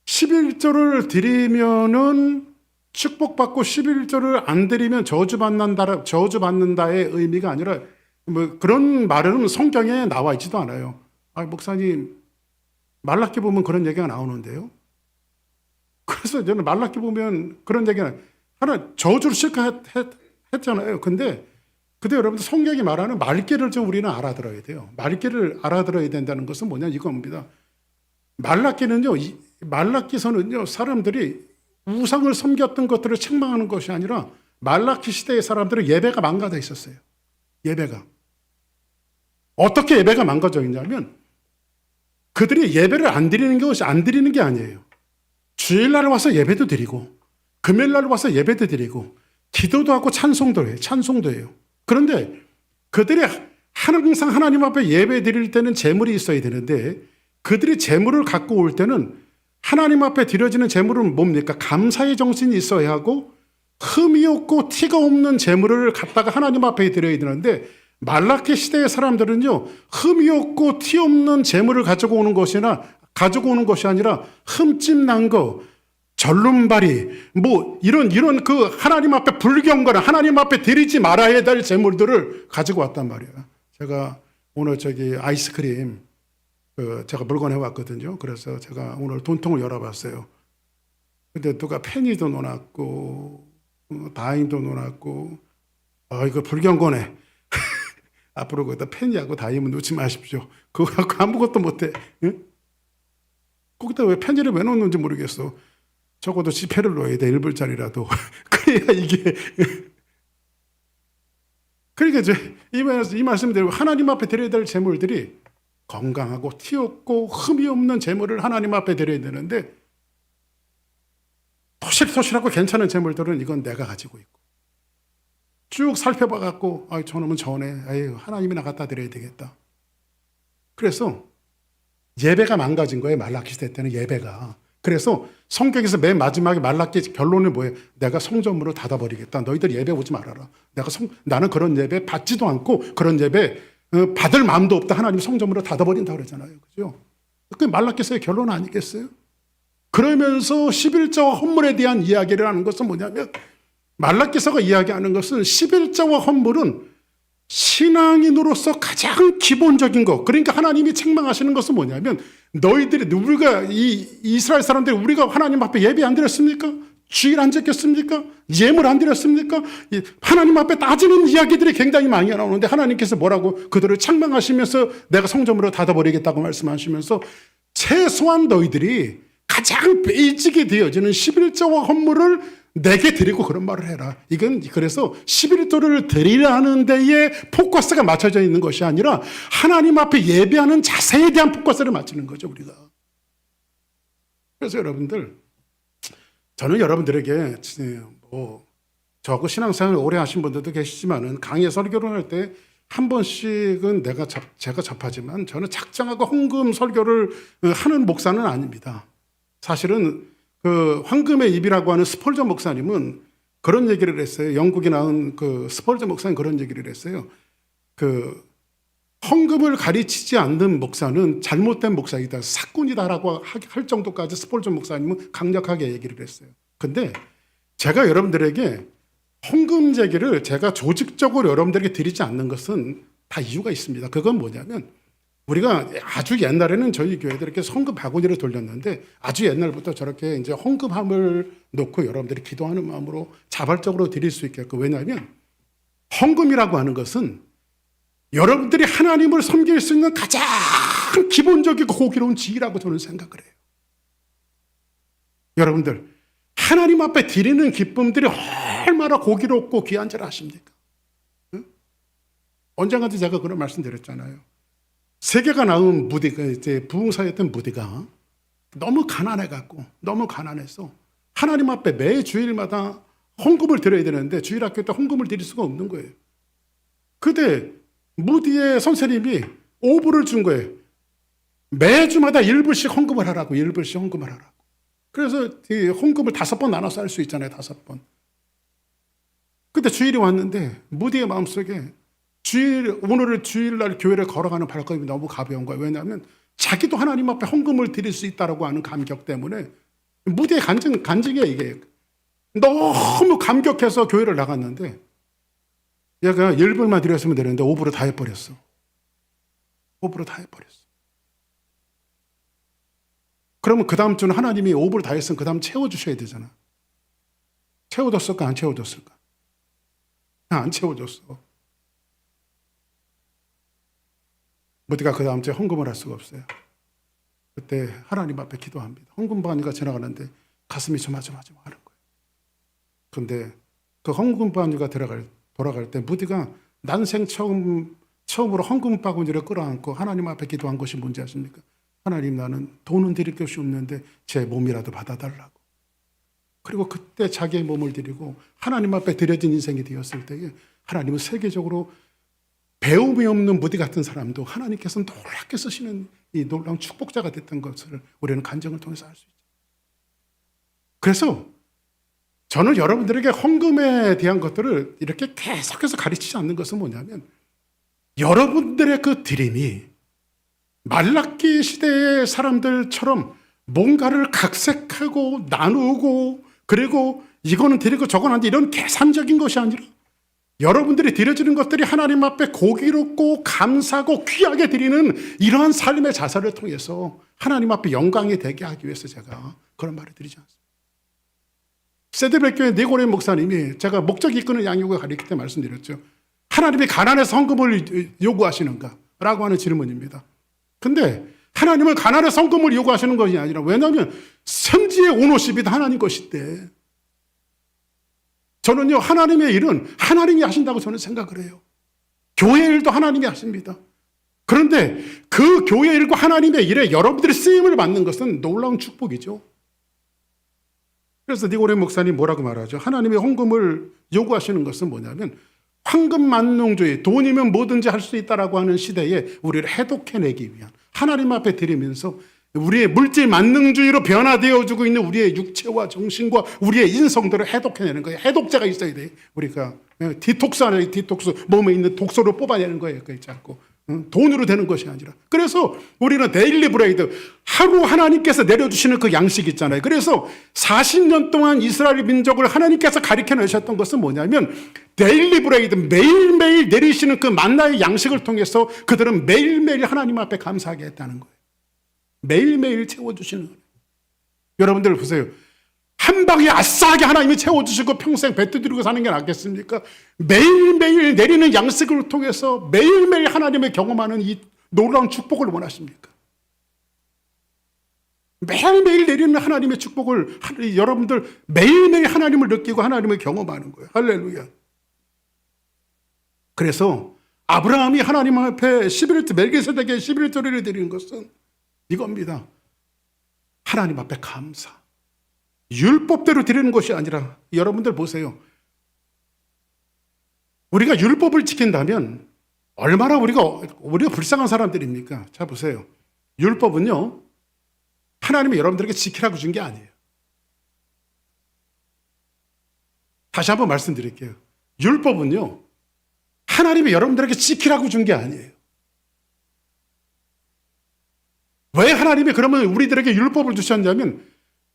11조를 드리면은 축복받고 11조를 안 드리면 저주받는다의 의미가 아니라 뭐 그런 말은 성경에 나와 있지도 않아요. 목사님 말라기 보면 그런 얘기가 나오는데요. 그래서 저는 말라기 보면 그런 얘기가 하나 저주를 했잖아요. 근데 여러분들 성경이 말하는 말귀를 좀 우리는 알아들어야 돼요. 말귀를 알아들어야 된다는 것은 뭐냐 이겁니다. 말라기서는요 사람들이 우상을 섬겼던 것들을 책망하는 것이 아니라 말라기 시대의 사람들은 예배가 망가져 있었어요. 예배가 어떻게 예배가 망가져 있냐면 그들이 예배를 안 드리는 게 아니에요. 주일날 와서 예배도 드리고 금요일날 와서 예배도 드리고 기도도 하고 찬송도 해요. 그런데 그들이 항상 하나님 앞에 예배 드릴 때는 제물이 있어야 되는데 그들이 제물을 갖고 올 때는 하나님 앞에 드려지는 제물은 뭡니까? 감사의 정신이 있어야 하고 흠이 없고 티가 없는 제물을 갖다가 하나님 앞에 드려야 되는데 말라기 시대의 사람들은요 흠이 없고 티 없는 제물을 가지고 오는 것이 아니라 흠집 난 거, 절름발이 뭐 이런 그 하나님 앞에 불경거나 하나님 앞에 드리지 말아야 될 제물들을 가지고 왔단 말이에요. 제가 오늘 아이스크림 제가 물건해 왔거든요. 그래서 제가 오늘 돈통을 열어봤어요. 근데 누가 페니도 넣어놨고 다임도 넣어놨고 이거 불경거네. 앞으로 거기다 페니하고 다임은 넣지 마십시오. 그거 갖고 아무것도 못해. 응? 거기다 왜 페니를 왜 넣는지 모르겠어. 적어도 지폐를 넣어야 돼. 1불짜리라도. 그래야 이게. 그러니까 이제 이 말씀대로 하나님 앞에 드려야 될 제물들이 건강하고 티 없고 흠이 없는 제물을 하나님 앞에 드려야 되는데 토실토실하고 괜찮은 제물들은 이건 내가 가지고 있고 쭉 살펴봐 갖고 저놈은 전에 하나님이나 갖다 드려야 되겠다. 그래서 예배가 망가진 거예요. 말라기 시대 때는 예배가. 그래서 성경에서 맨 마지막에 말라기 결론은 뭐예요? 내가 성전으로 닫아버리겠다. 너희들 예배 오지 말아라. 나는 그런 예배 받지도 않고 그런 예배 받을 마음도 없다. 하나님 성전으로 닫아버린다 그러잖아요. 그죠? 그게 말라기서의 결론 아니겠어요? 그러면서 11조와 헌물에 대한 이야기를 하는 것은 뭐냐면 말라기서가 이야기하는 것은 11조와 헌물은 신앙인으로서 가장 기본적인 것. 그러니까 하나님이 책망하시는 것은 뭐냐면 우리가 이스라엘 사람들이 우리가 하나님 앞에 예배 안 드렸습니까? 주일 안 지켰습니까? 예물 안 드렸습니까? 하나님 앞에 따지는 이야기들이 굉장히 많이 나오는데 하나님께서 뭐라고 그들을 책망하시면서 내가 성전으로 닫아버리겠다고 말씀하시면서 최소한 너희들이 가장 베이직이 되어지는 11조와 헌물을 내게 드리고 그런 말을 해라. 이건 그래서 11조를 드리라는 데에 포커스가 맞춰져 있는 것이 아니라 하나님 앞에 예배하는 자세에 대한 포커스를 맞추는 거죠, 우리가. 그래서 여러분들, 저는 여러분들에게 저하고 신앙생활 오래 하신 분들도 계시지만은 강의 설교를 할 때 한 번씩은 제가 접하지만 저는 작정하고 헌금 설교를 하는 목사는 아닙니다. 사실은 황금의 입이라고 하는 스펄전 목사님은 그런 얘기를 했어요. 영국에 나온 스펄전 목사님 그런 얘기를 했어요. 헌금을 가르치지 않는 목사는 잘못된 목사이다, 사꾼이다라고 할 정도까지 스폴전 목사님은 강력하게 얘기를 했어요. 근데 제가 여러분들에게 헌금 제기를 제가 조직적으로 여러분들에게 드리지 않는 것은 다 이유가 있습니다. 그건 뭐냐면 우리가 아주 옛날에는 저희 교회들 이렇게 헌금 바구니를 돌렸는데 아주 옛날부터 저렇게 이제 헌금함을 놓고 여러분들이 기도하는 마음으로 자발적으로 드릴 수 있게끔. 왜냐하면 헌금이라고 하는 것은 여러분들이 하나님을 섬길 수 있는 가장 기본적이고 호기로운 지위라고 저는 생각을 해요. 여러분들 하나님 앞에 드리는 기쁨들이 얼마나 고기롭고 귀한 줄 아십니까? 응? 언젠가도 제가 그런 말씀 드렸잖아요. 세계가 낳은 무디가 이제 부흥사였던 무디가 너무 가난해갖고 너무 가난해서 하나님 앞에 매 주일마다 헌금을 드려야 되는데 주일학교 때 헌금을 드릴 수가 없는 거예요. 그때 무디의 선생님이 오불을 준 거예요. 매주마다 1불씩 헌금을 하라고. 1불씩 헌금을 하라고. 그래서 이 헌금을 5번 나눠서 할 수 있잖아요. 5번. 그때 주일이 왔는데 무디의 마음속에 오늘을 주일날 교회를 걸어가는 발걸음이 너무 가벼운 거예요. 왜냐하면 자기도 하나님 앞에 헌금을 드릴 수 있다라고 하는 감격 때문에 무디의 간증이에요. 이게 너무 감격해서 교회를 나갔는데 얘가 1불만 드렸으면 되는데 5불을 다 해버렸어. 5불을 다 해버렸어. 그러면 그 다음 주는 하나님이 5불 다 했으면 그 다음 채워주셔야 되잖아. 채워줬을까 안 채워줬을까? 안 채워줬어. 무디가 그 다음 주에 헌금을 할 수가 없어요. 그때 하나님 앞에 기도합니다. 헌금 바구니가 지나가는데 가슴이 조마조마조마 하는 거예요. 그런데 그 헌금 바구니가 돌아갈 때 무디가 난생 처음으로 헌금 바구니를 끌어안고 하나님 앞에 기도한 것이 뭔지 아십니까? 하나님, 나는 돈은 드릴 것이 없는데 제 몸이라도 받아달라고. 그리고 그때 자기의 몸을 드리고 하나님 앞에 드려진 인생이 되었을 때에 하나님은 세계적으로 배움이 없는 무디 같은 사람도 하나님께서 놀랍게 쓰시는 이 놀라운 축복자가 됐던 것을 우리는 간증을 통해서 알 수 있죠. 그래서 저는 여러분들에게 헌금에 대한 것들을 이렇게 계속해서 가르치지 않는 것은 뭐냐면 여러분들의 그 드림이 말라기 시대의 사람들처럼 뭔가를 각색하고 나누고 그리고 이거는 드리고 저건 안 돼 이런 계산적인 것이 아니라 여러분들이 드려지는 것들이 하나님 앞에 고기롭고 감사하고 귀하게 드리는 이러한 삶의 자세를 통해서 하나님 앞에 영광이 되게 하기 위해서 제가 그런 말을 드리지 않습니다. 세드백교회 네고레 목사님이 제가 목적이 이끄는 양육을 가르칠 때 말씀드렸죠. 하나님이 가난해서 헌금을 요구하시는가? 라고 하는 질문입니다. 근데 하나님은 가난해서 헌금을 요구하시는 것이 아니라 왜냐하면 생지의 오너십이 다 하나님 것인데 저는요 하나님의 일은 하나님이 하신다고 저는 생각을 해요. 교회 일도 하나님이 하십니다. 그런데 그 교회 일과 하나님의 일에 여러분들이 쓰임을 받는 것은 놀라운 축복이죠. 그래서 니고레 목사님 뭐라고 말하죠? 하나님의 헌금을 요구하시는 것은 뭐냐면 황금만능주의, 돈이면 뭐든지 할 수 있다라고 하는 시대에 우리를 해독해내기 위한 하나님 앞에 드리면서 우리의 물질 만능주의로 변화되어지고 있는 우리의 육체와 정신과 우리의 인성들을 해독해내는 거예요. 해독제가 있어야 돼요. 우리가 디톡스 하나의 디톡스, 몸에 있는 독소를 뽑아내는 거예요. 그걸 자꾸 돈으로 되는 것이 아니라. 그래서 우리는 데일리 브레이드, 하루 하나님께서 내려주시는 그 양식 있잖아요. 그래서 40년 동안 이스라엘 민족을 하나님께서 가르쳐 내셨던 것은 뭐냐면 데일리 브레이드, 매일매일 내리시는 그 만나의 양식을 통해서 그들은 매일매일 하나님 앞에 감사하게 했다는 거예요. 매일매일 채워주시는 거예요. 여러분들 보세요. 한 방에 아싸하게 하나님이 채워주시고 평생 뱉어드리고 사는 게 낫겠습니까? 매일매일 내리는 양식을 통해서 매일매일 하나님을 경험하는 이 놀라운 축복을 원하십니까? 매일매일 내리는 하나님의 축복을 여러분들 매일매일 하나님을 느끼고 하나님을 경험하는 거예요. 할렐루야. 그래서 아브라함이 하나님 앞에 11조 멜기세덱에 11조를 드리는 것은 이겁니다. 하나님 앞에 감사. 율법대로 드리는 것이 아니라 여러분들 보세요. 우리가 율법을 지킨다면 얼마나 우리가 불쌍한 사람들입니까? 자 보세요. 율법은요. 하나님이 여러분들에게 지키라고 준 게 아니에요. 다시 한번 말씀드릴게요. 율법은요. 하나님이 여러분들에게 지키라고 준 게 아니에요. 왜 하나님이 그러면 우리들에게 율법을 주셨냐면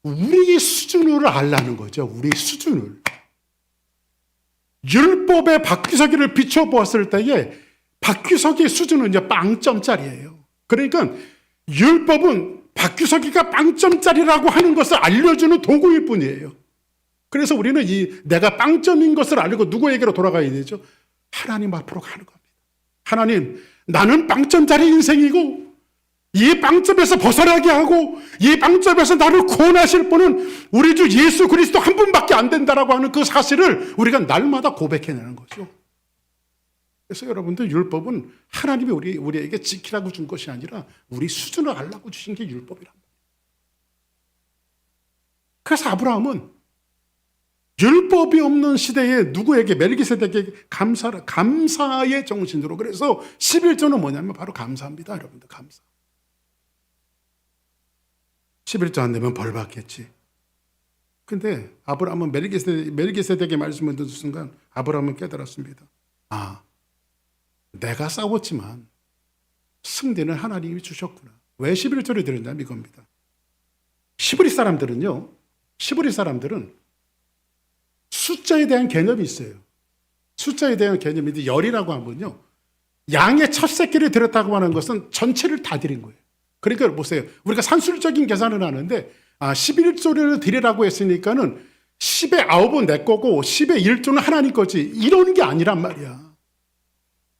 우리 수준을 알라는 거죠. 우리 수준을. 율법의 바퀴서기를 비춰보았을 때에 바퀴서기의 수준은 이제 빵점짜리예요. 그러니까 율법은 바퀴서기가 빵점짜리라고 하는 것을 알려주는 도구일 뿐이에요. 그래서 우리는 내가 빵점인 것을 알고 누구에게로 돌아가야 되죠? 하나님 앞으로 가는 겁니다. 하나님, 나는 빵점짜리 인생이고 이 빵점에서 벗어나게 하고 이 빵점에서 나를 구원하실 분은 우리 주 예수 그리스도 한 분밖에 안 된다라고 하는 그 사실을 우리가 날마다 고백해내는 거죠. 그래서 여러분들 율법은 하나님이 우리에게 지키라고 준 것이 아니라 우리 수준을 알라고 주신 게 율법이란 말이에요. 그래서 아브라함은 율법이 없는 시대에 누구에게 멜기세덱에게 감사의 정신으로, 그래서 11조는 뭐냐면 바로 감사합니다. 여러분들 감사. 11조 안 내면 벌 받겠지. 근데 아브라함은 멜기세덱의 말씀을 듣는 순간 아브라함은 깨달았습니다. 아, 내가 싸웠지만 승리는 하나님이 주셨구나. 왜 11조를 드렸냐면 이겁니다. 시브리 사람들은 숫자에 대한 개념이 있어요. 숫자에 대한 개념인데 열이라고 하면요, 양의 첫 새끼를 드렸다고 하는 것은 전체를 다 드린 거예요. 그러니까 보세요. 우리가 산술적인 계산을 하는데 11조를 드리라고 했으니까는 10의 9은 내 거고 10의 1조는 하나님 거지, 이런 게 아니란 말이야.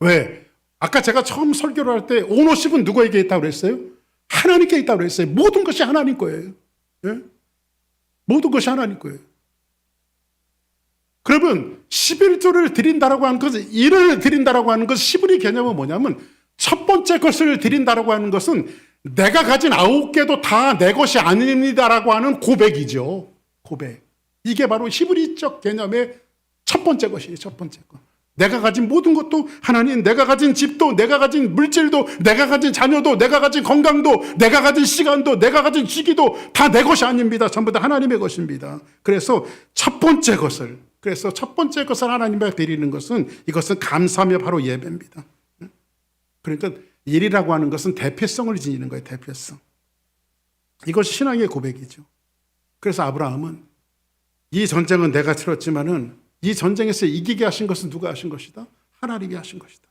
왜? 아까 제가 처음 설교를 할 때 오너십은 누구에게 있다고 그랬어요? 하나님께 있다고 그랬어요. 모든 것이 하나님 거예요. 예? 모든 것이 하나님 거예요. 그러면 11조를 드린다라고 하는 것은, 1을 드린다라고 하는 것은, 시브리 개념은 뭐냐면 첫 번째 것을 드린다라고 하는 것은 내가 가진 9개도 다 내 것이 아닙니다라고 하는 고백이죠. 고백. 이게 바로 히브리적 개념의 첫 번째 것이에요. 첫 번째 것. 내가 가진 모든 것도 하나님, 내가 가진 집도, 내가 가진 물질도, 내가 가진 자녀도, 내가 가진 건강도, 내가 가진 시간도, 내가 가진 시기도 다 내 것이 아닙니다. 전부 다 하나님의 것입니다. 그래서 첫 번째 것을 하나님께 드리는 것은, 이것은 감사하며 바로 예배입니다. 그러니까 일이라고 하는 것은 대표성을 지니는 거예요. 대표성. 이것이 신앙의 고백이죠. 그래서 아브라함은 이 전쟁은 내가 치렀지만은 이 전쟁에서 이기게 하신 것은 누가 하신 것이다? 하나님이 하신 것이다.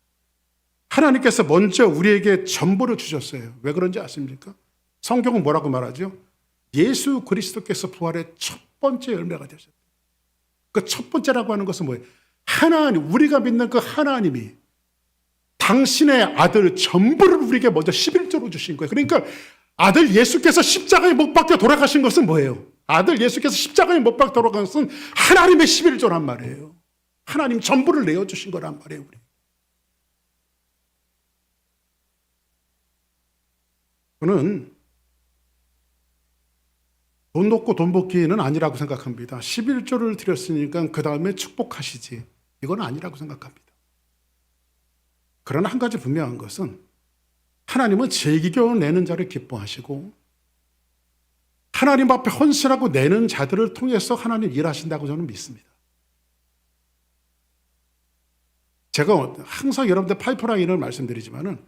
하나님께서 먼저 우리에게 전보를 주셨어요. 왜 그런지 아십니까? 성경은 뭐라고 말하죠? 예수 그리스도께서 부활의 첫 번째 열매가 되셨다. 그 첫 번째라고 하는 것은 뭐예요? 하나님, 우리가 믿는 그 하나님이 당신의 아들 전부를 우리에게 먼저 11조로 주신 거예요. 그러니까 아들 예수께서 십자가에 못 박혀 돌아가신 것은 뭐예요? 아들 예수께서 십자가에 못 박혀 돌아간 것은 하나님의 11조란 말이에요. 하나님 전부를 내어주신 거란 말이에요. 우리. 저는 돈 놓고 돈 복기는 아니라고 생각합니다. 11조를 드렸으니까 그 다음에 축복하시지, 이건 아니라고 생각합니다. 그러나 한 가지 분명한 것은 하나님은 제기교 내는 자를 기뻐하시고 하나님 앞에 헌신하고 내는 자들을 통해서 하나님 일하신다고 저는 믿습니다. 제가 항상 여러분들 파이프라인을 말씀드리지만은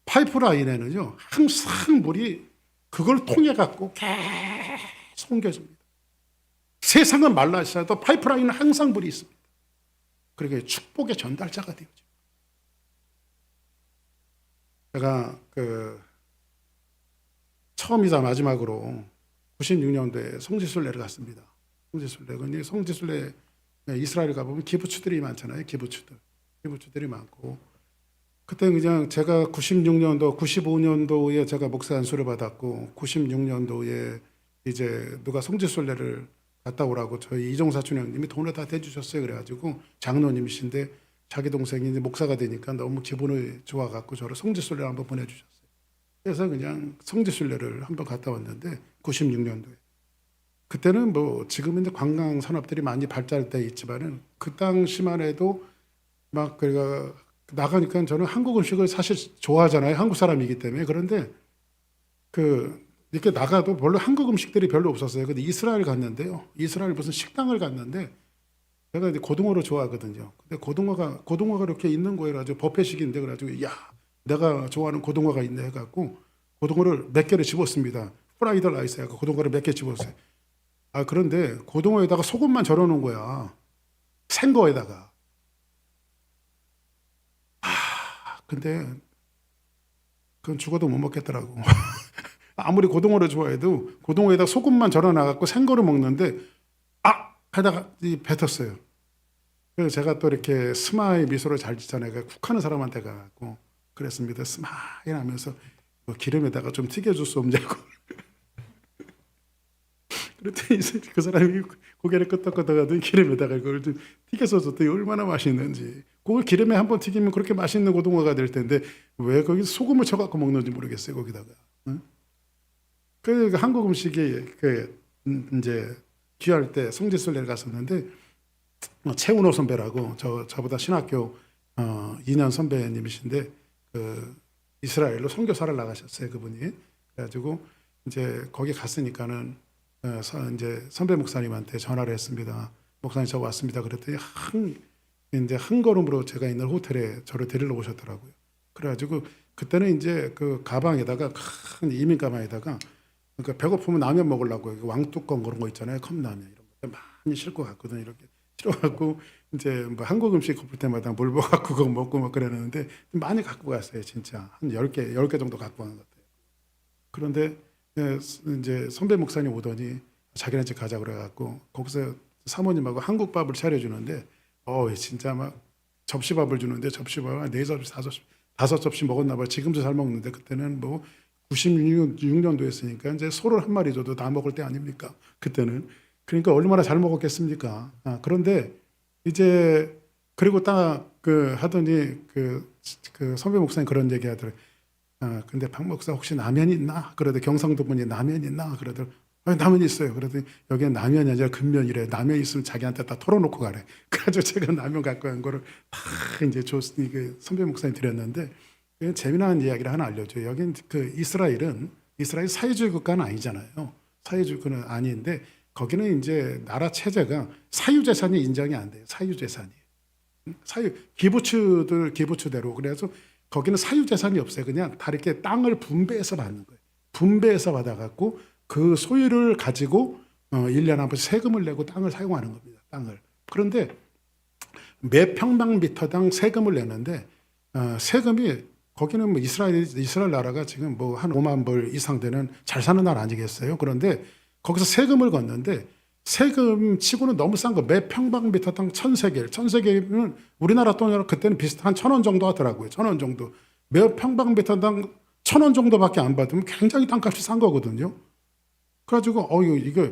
파이프라인에는요 항상 물이 그걸 통해 갖고 계속 옮겨집니다. 세상은 말라 있어도 파이프라인은 항상 물이 있습니다. 그러게 축복의 전달자가 되어집니다. 제가 처음이자 마지막으로 96년도에 성지순례를 갔습니다. 성지순례 이스라엘 가보면 기부추들이 많잖아요. 기부추들이 많고, 그때 그냥 제가 96년도, 95년도에 제가 목사 안수를 받았고 96년도에 이제 누가 성지순례를 갔다 오라고 저희 이종사 춘향님이 돈을 다 대주셨어요. 그래가지고 장로님이신데 자기 동생이 이제 목사가 되니까 너무 기분이 좋아갖고 저를 성지순례를 한번 보내주셨어요. 그래서 그냥 성지순례를 한번 갔다 왔는데 96년도에. 그때는 뭐 지금은 이제 관광 산업들이 많이 발달돼 있지만은 그 당시만 해도 막 그러니까 나가니까 저는 한국 음식을 사실 좋아하잖아요. 한국 사람이기 때문에. 그런데 이렇게 나가도 별로 한국 음식들이 별로 없었어요. 근데 이스라엘 갔는데요. 이스라엘 무슨 식당을 갔는데 제가 이제 고등어를 좋아하거든요. 근데 고등어가 이렇게 있는 거예요. 가지고 버페식인데 그래가지고 야, 내가 좋아하는 고등어가 있네 해갖고 고등어를 몇 개를 집었습니다. 프라이드 라이스 해서 고등어를 몇 개 집었어요. 그런데 고등어에다가 소금만 절여놓은 거야. 생거에다가. 근데 그건 죽어도 못 먹겠더라고. 아무리 고등어를 좋아해도 고등어에다 소금만 절여놔갖고 생거를 먹는데 하다가 뱉었어요. 그래서 제가 또 이렇게 스마일 미소를 잘 짓잖아요. 쿡하는 사람한테 가고 그랬습니다. 스마일 하면서 뭐 기름에다가 좀 튀겨줄 수 없냐고. 그랬더니 그 사람이 고개를 끄덕끄덕하더니 기름에다가 그걸 좀 튀겨서 줬더니 얼마나 맛있는지. 그걸 기름에 한번 튀기면 그렇게 맛있는 고등어가 될 텐데 왜 거기 소금을 쳐갖고 먹는지 모르겠어요. 거기다가. 응? 그 한국 음식이 이제 귀할 때 성지순례를 갔었는데 최은호 선배라고 저보다 신학교 2년 선배님이신데 이스라엘로 선교사를 나가셨어요. 그분이. 그래가지고 이제 거기 갔으니까는 이제 선배 목사님한테 전화를 했습니다. 목사님 저 왔습니다. 그랬더니 이제 한 걸음으로 제가 있는 호텔에 저를 데리러 오셨더라고요. 그래가지고 그때는 이제 그 가방에다가 큰 이민 가방에다가 그러니까 배고프면 라면 먹으려고 왕뚜껑 그런 거 있잖아요. 컵라면 이런 거 많이 싣고 갔거든요. 이렇게 실어갖고 이제 뭐 한국 음식 볼 때마다 물 먹고 그거 먹고 막 그러는데 많이 갖고 갔어요. 진짜 한 10개 정도 갖고 간 것 같아요. 그런데 이제 선배 목사님 오더니 자기네 집 가자 그래갖고 거기서 사모님하고 한국밥을 차려주는데 진짜 막 접시밥을 주는데 접시밥을 한 4접시, 5접시 먹었나 봐요. 지금도 잘 먹는데 그때는 뭐 96년도였으니까 이제 소를 한 마리 줘도 다 먹을 때 아닙니까? 그때는. 그러니까 얼마나 잘 먹었겠습니까? 그런데 이제 그리고 딱 하더니 그 선배 목사님 그런 얘기 하더라고요. 근데 박 목사 혹시 라면 있나? 그러더니 경상도 분이 라면 있나? 그러더니 라면 있어요. 그러더니 여기는 라면이 아니라 근면이래. 라면 있으면 자기한테 다 털어놓고 가래. 그래가지고 제가 라면 갖고 간 거를 다 이제 줬으니 그 선배 목사님 드렸는데 재미난 이야기를 하나 알려줘요. 여긴 이스라엘 사회주의 국가는 아니잖아요. 사회주의 국가는 아닌데 거기는 이제 나라 체제가 사유재산이 인정이 안 돼요. 사유재산이. 기부추대로. 그래서 거기는 사유재산이 없어요. 그냥 다 이렇게 땅을 분배해서 받는 거예요. 분배해서 받아갖고 그 소유를 가지고 1년에 한 번씩 세금을 내고 땅을 사용하는 겁니다. 땅을. 그런데 매 평방미터당 세금을 내는데 세금이 거기는 뭐 이스라엘 나라가 지금 뭐 한 5만 불 이상 되는 잘 사는 나라 아니겠어요? 그런데 거기서 세금을 걷는데 세금 치고는 너무 싼 거. 매 평방미터당 1,000세겔. 1,000세겔은 우리나라 돈으로 그때는 비슷한 1,000원 정도 하더라고요. 1,000원 정도. 매 평방미터당 1,000원 정도밖에 안 받으면 굉장히 땅값이 싼 거거든요. 그래가지고 이거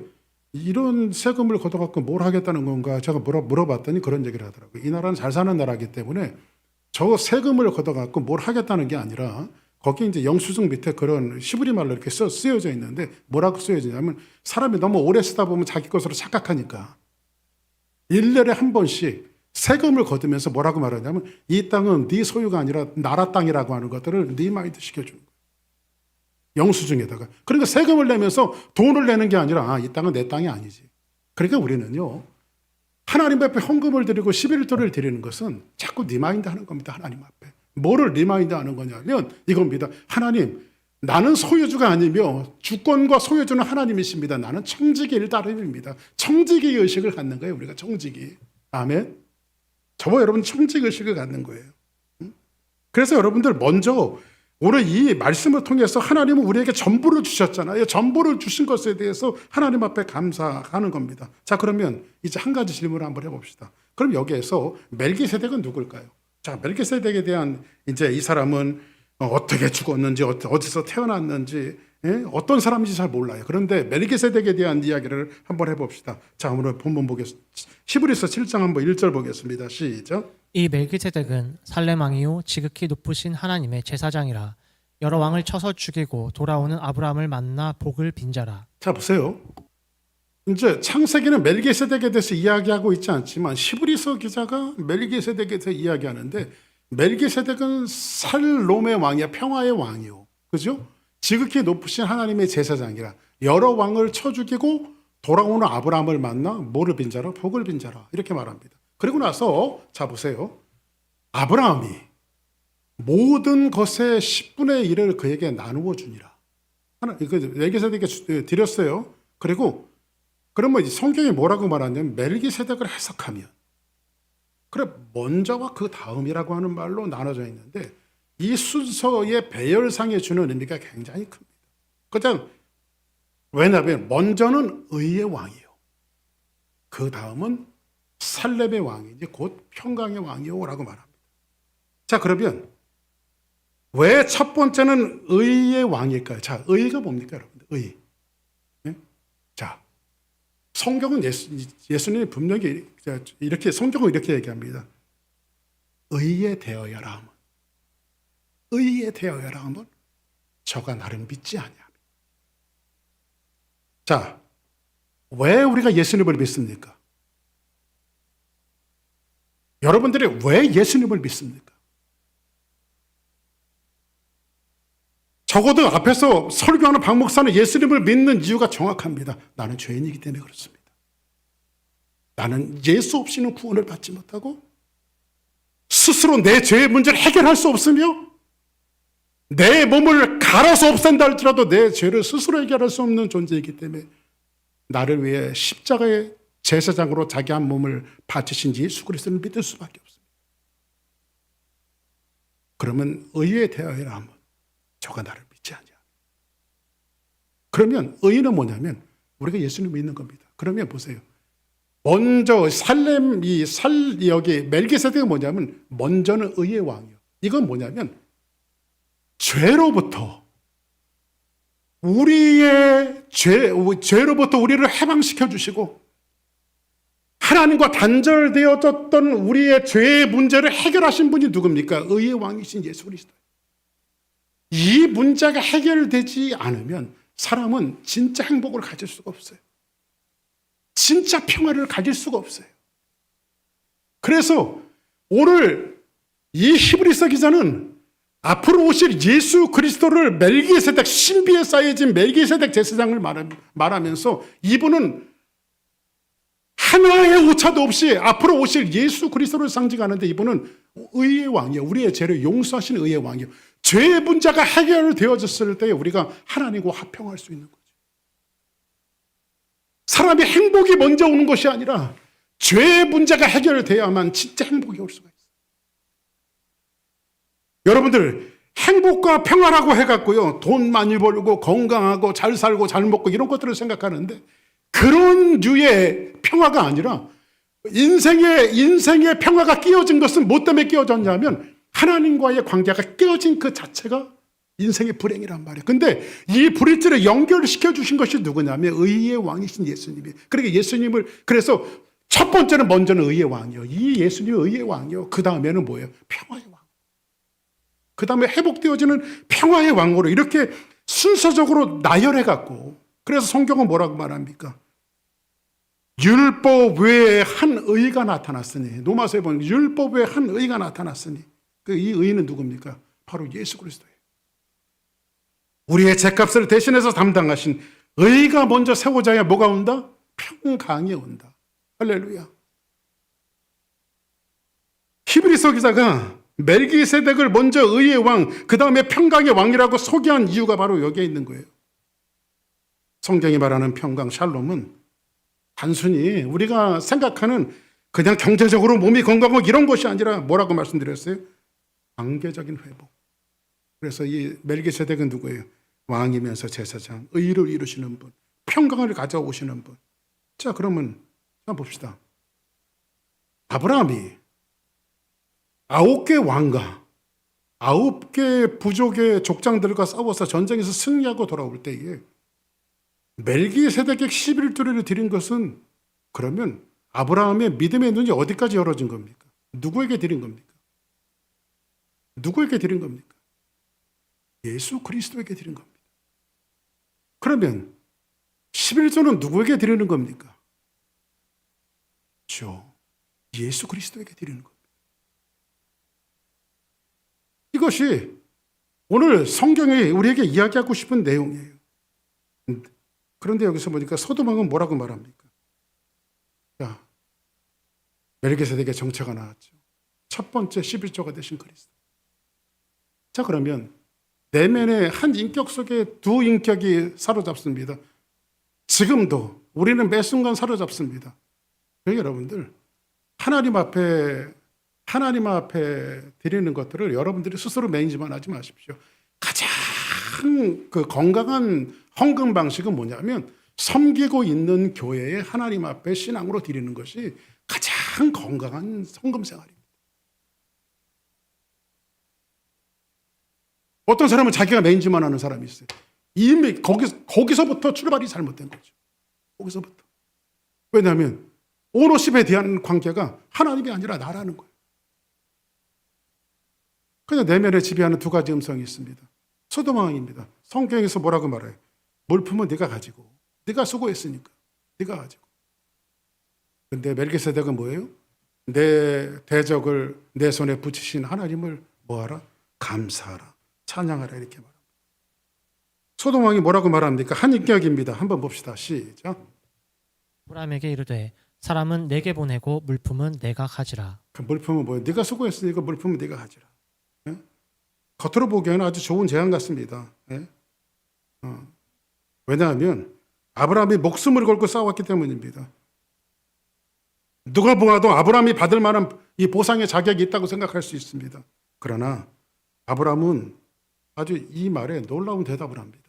이런 세금을 걷어갖고 뭘 하겠다는 건가 제가 물어봤더니 그런 얘기를 하더라고요. 이 나라는 잘 사는 나라이기 때문에 저 세금을 걷어갖고 뭘 하겠다는 게 아니라 거기 이제 영수증 밑에 그런 히브리 말로 이렇게 쓰여져 있는데 뭐라고 쓰여져 있냐면 사람이 너무 오래 쓰다 보면 자기 것으로 착각하니까 1년에 한 번씩 세금을 걷으면서 뭐라고 말하냐면 이 땅은 네 소유가 아니라 나라 땅이라고 하는 것들을 리마인드 시켜주는 거예요. 영수증에다가. 그러니까 세금을 내면서 돈을 내는 게 아니라 이 땅은 내 땅이 아니지. 그러니까 우리는요. 하나님 앞에 헌금을 드리고 11조를 드리는 것은 자꾸 리마인드 하는 겁니다. 하나님 앞에. 뭐를 리마인드 하는 거냐면 이겁니다. 하나님, 나는 소유주가 아니며 주권과 소유주는 하나님이십니다. 나는 청지기 일다름입니다. 청지기 의식을 갖는 거예요. 우리가 청지기. 아멘. 저와 여러분 청지기 의식을 갖는 거예요. 그래서 여러분들 먼저 오늘 이 말씀을 통해서 하나님은 우리에게 전부를 주셨잖아요. 전부를 주신 것에 대해서 하나님 앞에 감사하는 겁니다. 자, 그러면 이제 한 가지 질문을 한번 해봅시다. 그럼 여기에서 멜기세덱은 누굴까요? 자, 멜기세덱에 대한 이제 이 사람은 어떻게 죽었는지, 어디서 태어났는지, 어떤 사람인지 잘 몰라요. 그런데 멜기세덱에 대한 이야기를 한번 해봅시다. 자, 오늘 본문 보겠습니다. 히브리서 7장 한번 1절 보겠습니다. 시작. 이 멜기세덱은 살렘 왕이요 지극히 높으신 하나님의 제사장이라 여러 왕을 쳐서 죽이고 돌아오는 아브라함을 만나 복을 빈 자라. 자, 보세요. 이제 창세기는 멜기세덱에 대해서 이야기하고 있지 않지만 히브리서 기자가 멜기세덱에 대해서 이야기하는데 멜기세덱은 살롬의 왕이야. 평화의 왕이요. 그죠? 지극히 높으신 하나님의 제사장이라 여러 왕을 쳐 죽이고 돌아오는 아브라함을 만나 뭐를 빈 자라? 복을 빈 자라. 이렇게 말합니다. 그리고 나서 자 보세요. 아브라함이 모든 것의 10분의 1을 그에게 나누어 주니라. 멜기세덱에게 드렸어요. 그리고 그러면 이제 성경이 뭐라고 말하냐면 멜기세덱을 해석하면 그래 먼저와 그 다음이라고 하는 말로 나눠져 있는데 이 순서의 배열상에 주는 의미가 굉장히 큽니다. 그냥 왜냐하면 먼저는 의의 왕이요. 그 다음은 살렘의 왕이지 곧 평강의 왕이요라고 말합니다. 자, 그러면 왜 첫 번째는 의의 왕일까요? 자, 의가 뭡니까, 여러분들? 의. 네? 자, 성경은 예수님이 분명히 이렇게 성경은 이렇게 얘기합니다. 의에 대하여라 하면, 의에 대하여라 하면 저가 나를 믿지 아니하며. 자, 왜 우리가 예수님을 믿습니까? 여러분들이 왜 예수님을 믿습니까? 적어도 앞에서 설교하는 박 목사는 예수님을 믿는 이유가 정확합니다. 나는 죄인이기 때문에 그렇습니다. 나는 예수 없이는 구원을 받지 못하고 스스로 내 죄의 문제를 해결할 수 없으며 내 몸을 갈아서 없앤다 할지라도 내 죄를 스스로 해결할 수 없는 존재이기 때문에 나를 위해 십자가의 제사장으로 자기 한 몸을 바치신 예수 그리스도를 믿을 수밖에 없습니다. 그러면 의에 대하여라 하면 저가 나를 믿지 않냐. 그러면 의는 뭐냐면 우리가 예수님을 믿는 겁니다. 그러면 보세요. 먼저 여기 멜기세덱은 뭐냐면 먼저는 의의 왕이요. 이건 뭐냐면 죄로부터 죄로부터 우리를 해방시켜 주시고 하나님과 단절되어졌던 우리의 죄의 문제를 해결하신 분이 누굽니까? 의의 왕이신 예수 그리스도. 이 문제가 해결되지 않으면 사람은 진짜 행복을 가질 수가 없어요. 진짜 평화를 가질 수가 없어요. 그래서 오늘 이 히브리서 기자는 앞으로 오실 예수 그리스도를 멜기세덱, 신비에 쌓여진 멜기세덱 제사장을 말하면서 이분은 하나의 오차도 없이 앞으로 오실 예수 그리스도를 상징하는데 이분은 의의 왕이에요. 우리의 죄를 용서하시는 의의 왕이에요. 죄의 문제가 해결되어졌을 때 우리가 하나님과 화평할 수 있는 거죠. 사람의 행복이 먼저 오는 것이 아니라 죄의 문제가 해결돼야만 진짜 행복이 올 수가 있어요. 여러분들 행복과 평화라고 해갖고요 돈 많이 벌고 건강하고 잘 살고 잘 먹고 이런 것들을 생각하는데 그런 류의 평화가 아니라 인생의 평화가 끼어진 것은 뭐 때문에 끼어졌냐면 하나님과의 관계가 끼어진 그 자체가 인생의 불행이란 말이에요. 근데 이 불일지를 연결시켜 주신 것이 누구냐면 의의 왕이신 예수님이에요. 그러니까 예수님을 그래서 첫 번째는 먼저는 의의 왕이요. 이 예수님이 의의 왕이요. 그 다음에는 뭐예요? 평화의 왕. 그 다음에 회복되어지는 평화의 왕으로 이렇게 순서적으로 나열해 갖고 그래서 성경은 뭐라고 말합니까? 율법 외에 한 의가 나타났으니 로마서에 보면 율법 외에 한 의가 나타났으니 이 의는 누굽니까? 바로 예수 그리스도예요. 우리의 죄값을 대신해서 담당하신 의가 먼저 세워져야 뭐가 온다? 평강이 온다. 할렐루야. 히브리서 기자가 멜기세덱을 먼저 의의 왕, 그 다음에 평강의 왕이라고 소개한 이유가 바로 여기에 있는 거예요. 성경이 말하는 평강, 샬롬은 단순히 우리가 생각하는 그냥 경제적으로 몸이 건강하고 이런 것이 아니라 뭐라고 말씀드렸어요? 관계적인 회복. 그래서 이 멜기세덱은 누구예요? 왕이면서 제사장, 의를 이루시는 분, 평강을 가져오시는 분. 자, 그러면 한번 봅시다. 아브라함이 9개 왕과 9개 부족의 족장들과 싸워서 전쟁에서 승리하고 돌아올 때에 멜기세덱에게 11조를 드린 것은 그러면 아브라함의 믿음의 눈이 어디까지 열어진 겁니까? 누구에게 드린 겁니까? 누구에게 드린 겁니까? 예수 그리스도에게 드린 겁니다. 그러면 11조는 누구에게 드리는 겁니까? 예수 그리스도에게 드리는 겁니다. 이것이 오늘 성경이 우리에게 이야기하고 싶은 내용이에요. 그런데 여기서 보니까 소도망은 뭐라고 말합니까? 자, 멜기세덱의 정체가 나왔죠. 첫 번째 11조가 되신 그리스도. 자, 그러면 내면의 한 인격 속에 두 인격이 사로잡습니다. 지금도 우리는 매 순간 사로잡습니다. 여러분들 하나님 앞에 드리는 것들을 여러분들이 스스로 매니지만 하지 마십시오. 가장 그 건강한 헌금 방식은 뭐냐면 섬기고 있는 교회에 하나님 앞에 신앙으로 드리는 것이 가장 건강한 헌금 생활입니다. 어떤 사람은 자기가 매니지만 하는 사람이 있어요. 이미 거기서부터 출발이 잘못된 거죠. 거기서부터. 왜냐하면 오너십에 대한 관계가 하나님이 아니라 나라는 거예요. 그냥 내면에 지배하는 두 가지 음성이 있습니다. 소도망입니다. 성경에서 뭐라고 말해요? 물품은 네가 가지고, 네가 수고했으니까 네가 가지고. 근데 멜기세덱은 뭐예요? 내 대적을 내 손에 붙이신 하나님을 뭐하라? 감사하라, 찬양하라 이렇게 말합니다. 소돔왕이 뭐라고 말합니까? 한 인격입니다. 한번 봅시다. 시작. 아브라함에게 이르되 사람은 내게 보내고 물품은 내가 가지라. 그 물품은 뭐예요? 네가 수고했으니까 물품은 네가 가지라. 예? 겉으로 보기에는 아주 좋은 제안 같습니다. 예? 왜냐하면 아브라함이 목숨을 걸고 싸웠기 때문입니다. 누가 보아도 아브라함이 받을 만한 이 보상의 자격이 있다고 생각할 수 있습니다. 그러나 아브라함은 아주 이 말에 놀라운 대답을 합니다.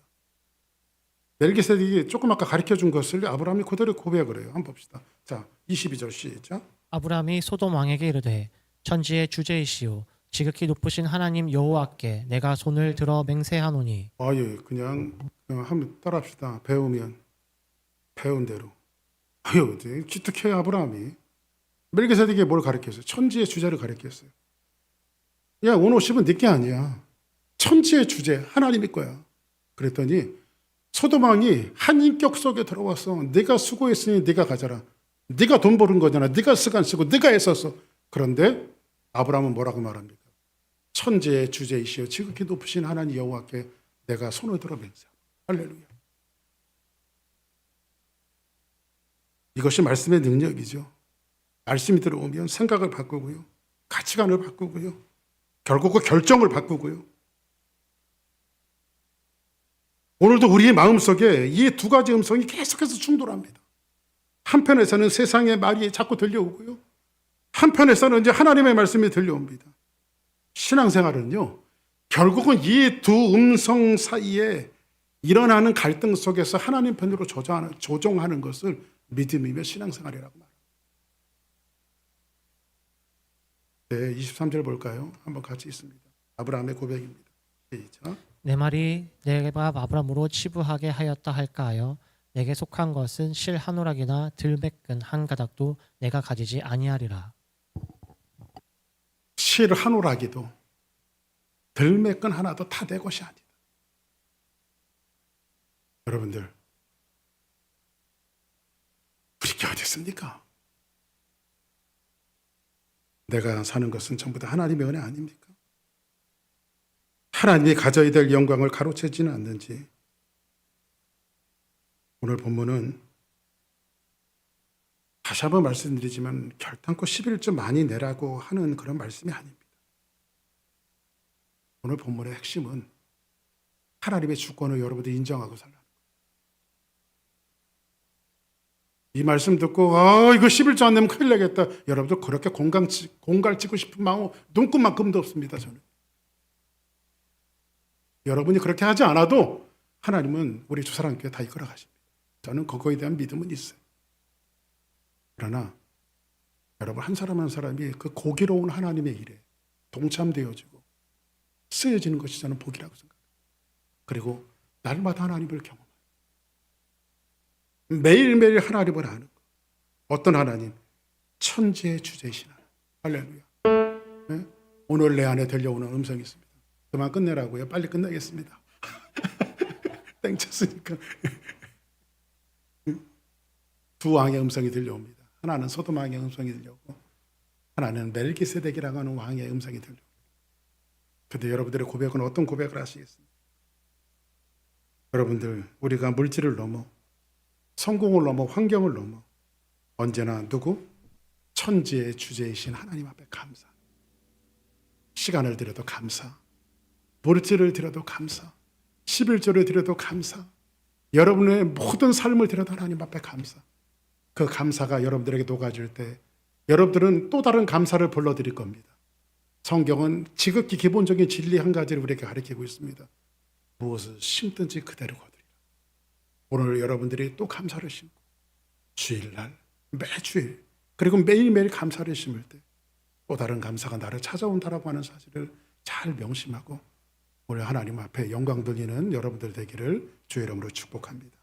멜기세덱이 조금 아까 가르쳐준 것을 아브라함이 그대로 고백을 해요. 한번 봅시다. 자, 22절 시작. 아브라함이 소돔 왕에게 이르되 천지의 주제이시오 지극히 높으신 하나님 여호와께 내가 손을 들어 맹세하노니. 아유, 그냥 한번 따라합시다. 배우면 배운 대로. 아유, 기특해 아브라함이. 멜기세덱이 뭘 가르쳤어요? 천지의 주제를 가르쳤어요. 야, 오노십은 네게 아니야. 천지의 주제 하나님이 거야. 그랬더니 소돔왕이 한 인격 속에 들어와서 네가 수고했으니 네가 가져라. 네가 돈 버는 거잖아. 네가 시간 쓰고 네가 애썼어. 그런데 아브라함은 뭐라고 말합니까? 천지의 주제이시여 지극히 높으신 하나님 여호와께 내가 손을 들어 맹세. 할렐루야. 이것이 말씀의 능력이죠. 말씀이 들어오면 생각을 바꾸고요. 가치관을 바꾸고요. 결국 그 결정을 바꾸고요. 오늘도 우리의 마음속에 이 두 가지 음성이 계속해서 충돌합니다. 한편에서는 세상의 말이 자꾸 들려오고요. 한편에서는 이제 하나님의 말씀이 들려옵니다. 신앙생활은요, 결국은 이 두 음성 사이에 일어나는 갈등 속에서 하나님 편으로 조종하는 것을 믿음이며 신앙생활이라고 말합니다. 네, 23절 볼까요? 한번 같이 있습니다. 아브라함의 고백입니다. 시작. 내 말이 내가 아브라함으로 치부하게 하였다 할까 하여 내게 속한 것은 실 한 오락이나 들매끈 한 가닥도 내가 가지지 아니하리라. 실 한 오락이도 들매끈 하나도 다 내 것이 아니다. 여러분들, 우리 게 어디 있습니까? 내가 사는 것은 전부 다 하나님의 은혜 아닙니까? 하나님이 가져야 될 영광을 가로채지는 않는지. 오늘 본문은 다시 한번 말씀드리지만 결단코 11조 많이 내라고 하는 그런 말씀이 아닙니다. 오늘 본문의 핵심은 하나님의 주권을 여러분들이 인정하고 살라는 거예요. 이 말씀 듣고 이거 11조 안 내면 큰일 나겠다. 여러분들 그렇게 공갈치고 싶은 마음 눈꽃만큼도 없습니다. 저는. 여러분이 그렇게 하지 않아도 하나님은 우리 두 사람께 다 이끌어 가십니다. 저는 그거에 대한 믿음은 있어요. 그러나 여러분 한 사람 한 사람이 그 고기로운 하나님의 일에 동참되어지고 쓰여지는 것이 저는 복이라고 생각합니다. 그리고 날마다 하나님을 경험하고 매일매일 하나님을 아는 것. 어떤 하나님? 천지의 주제이신 하나님. 할렐루야. 네? 오늘 내 안에 들려오는 음성이 있습니다. 그만 끝내라고요. 빨리 끝내겠습니다. 땡쳤으니까. 두 왕의 음성이 들려옵니다. 하나는 소돔 왕의 음성이 들려오고 하나는 멜기세덱이라고 하는 왕의 음성이 들려옵니다. 그런데 여러분들의 고백은 어떤 고백을 하시겠습니까? 여러분들, 우리가 물질을 넘어 성공을 넘어 환경을 넘어 언제나 누구? 천지의 주제이신 하나님 앞에 감사. 시간을 들여도 감사. 물질을 드려도 감사, 11조를 드려도 감사, 여러분의 모든 삶을 드려도 하나님 앞에 감사. 그 감사가 여러분들에게 녹아질 때 여러분들은 또 다른 감사를 불러드릴 겁니다. 성경은 지극히 기본적인 진리 한 가지를 우리에게 가르치고 있습니다. 무엇을 심든지 그대로 거두리라. 오늘 여러분들이 또 감사를 심고 주일날, 매주일, 그리고 매일매일 감사를 심을 때 또 다른 감사가 나를 찾아온다라고 하는 사실을 잘 명심하고 오늘 하나님 앞에 영광 돌리는 여러분들 되기를 주의 이름으로 축복합니다.